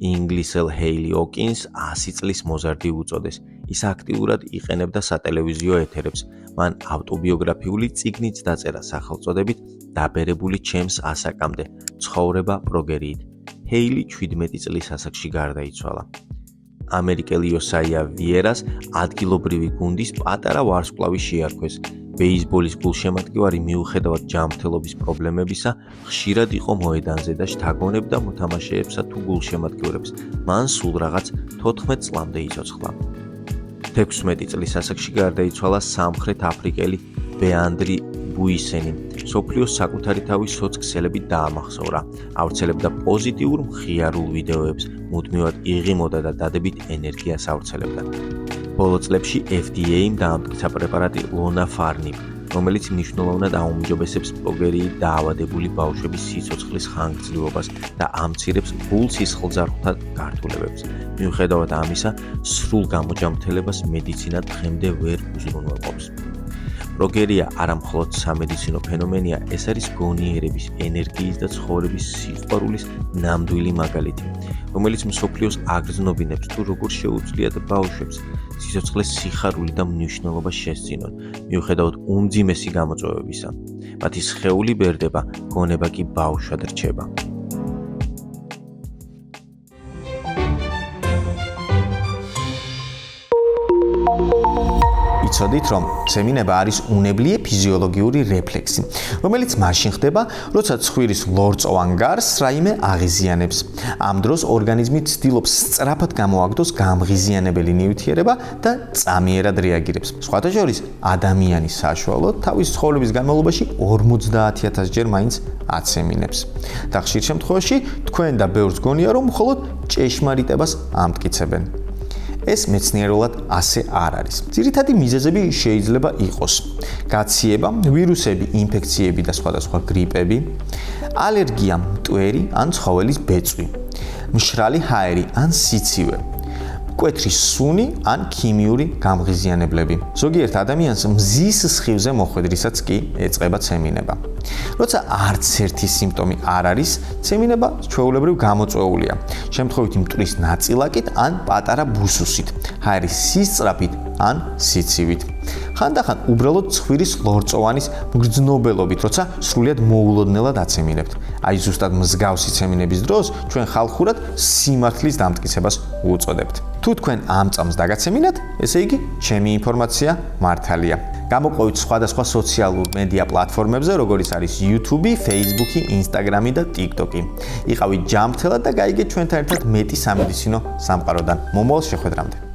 [SPEAKER 1] ინგლისელ ჰეილი ოკინს 100 წლის მოზარდი უწოდეს. ის აქტიურად იყენებდა სატელევიზიო ეთერებს. მან ავტობიოგრაფიული წიგნიც დაწერა სახელწოდებით „დაბერებული ჩემს ასაკამდე. ცხოვრება პროგერიით“. ჰეილი 17 წლის ასაკში გარდაიცვალა. ამერიკელი ოსაია ვიერას ადგილობრივი გუნდის პატარა ვარსკვლავი შეარქვეს. ბეისბოლის გულშემატკივარი მიუხედავად ჯანმრთელობის პრობლემებისა, ხშირად იყო მოედანზე და შთაგონებდა მოთამაშეებსა თუ გულშემატკივრებს. მან სულ რაღაც 14 წლამდე იცოცხლა. 16 წლის ასაკში გარდაიცვალა სამხრეთ აფრიკელი ბეანდრი ბუისენი. მსოფლიოს საკუთარი თავის სოცქსელებით დაამახსოვრა. ავრცელებდა პოზიტიურ მხიარულ ვიდეოებს, მუდმივად იღიმოდა და დადებით ენერგიას ავრცელებდა. ბოლო წლებში FDA-მ დაამტკიცა პრეპარატი ლონაფარნიბ, რომელიც მნიშვნელოვნად აუმჯობესებს პროგერიით დაავადებული ბავშვების სიცოცხლის ხანგრძლივობას და ამცირებს გულ-სისხლძარღვთა გართულებებს. მიუხედავად ამისა, სრულ გამოჯანმრთელებას მედიცინა დღემდე ვერ უზრუნველყოფს. პროგერია არამხოლოდ სამედიცინო ფენომენია, ეს არის გონიერების, ენერგიის და ცხოვრების სიყვარულის ნამდვილი მაგალითი, რომელიც მსოფლიოს აგრძნობინებს თუ როგორ შეუძლიათ ბავშვებს სიცოცხლეს სიხარული და მნიშვნელობა შესძინონ, მიუხედავად უმძიმესი გამოწვევებისა. მათი სხეული ბერდება, გონება კი ბავშვად რჩება.
[SPEAKER 3] იცოდით, რომ სემინება არის უნებლიე ფიზიოლოგიური რეფლექსი, რომელიც მაშინ ხდება, როცა ცხვირის ლორწოვან გარს რაიმე აღიზიანებს. ამ დროს ორგანიზმი ცდილობს სწრაფად გამოაგდოს გამღიზიანებელი ნივთიერება და წამიერად რეაგირებს. სხვათა შორის, ადამიანი საშუალოდ თავის ცხოვრების განმავლობაში 50,000 ჯერ მაინც აცემინებს. და ხშირ შემთხვევაში თქვენ და ბევრს გონია, რომ მხოლოდ ჭეშმარიტებას ამტკიცებენ. ეს მეცნიერულად ასე არ არის. ძირითადი მიზეზები შეიძლება იყოს: გაციება, ვირუსები, ინფექციები და სხვადასხვა გრიპები, ალერგია, მტვერი ან ცხოველის ბეწვი, მშრალი ჰაერი ან სიცივე, მკვეთრი სუნი ან ქიმიური გამღიზიანებლები. ზოგიერთ ადამიანს მზის სხივზე მოხვედრისაც კი ეწყება ცემინება. როცა არც ერთი სიმპტომი არ არის, ცემინება ჩვეულებრივ გამოწვეულია. შემთხვევითი მტვრის ნაწილაკით ან პატარა ბუსუსით, ჰაერის სისწრაფით ან სიცივით. ხანდახან უბრალოდ ცხვირის ლორწოვანის მგრძნობელობით, როცა სრულიად მოულოდნელად აცემინებთ. აი ზუსტად მსგავსი ცემინების დროს ჩვენ ხალხურად სიმართლის დამტკიცებას უწოდებთ. თუ თქვენ ამ წამს დაგაცემინათ, ესე იგი ჩემი ინფორმაცია მართალია. გამოყვებით სხვადასხვა სოციალურ მედია პლატფორმებზე, როგორიც არის YouTube, Facebook, Instagram და TikTok. იყავით ჯანმრთელად და გაიგეთ ჩვენთან ერთად მეტი სამედიცინო სამყაროდან. მომავალ შეხვედრამდე.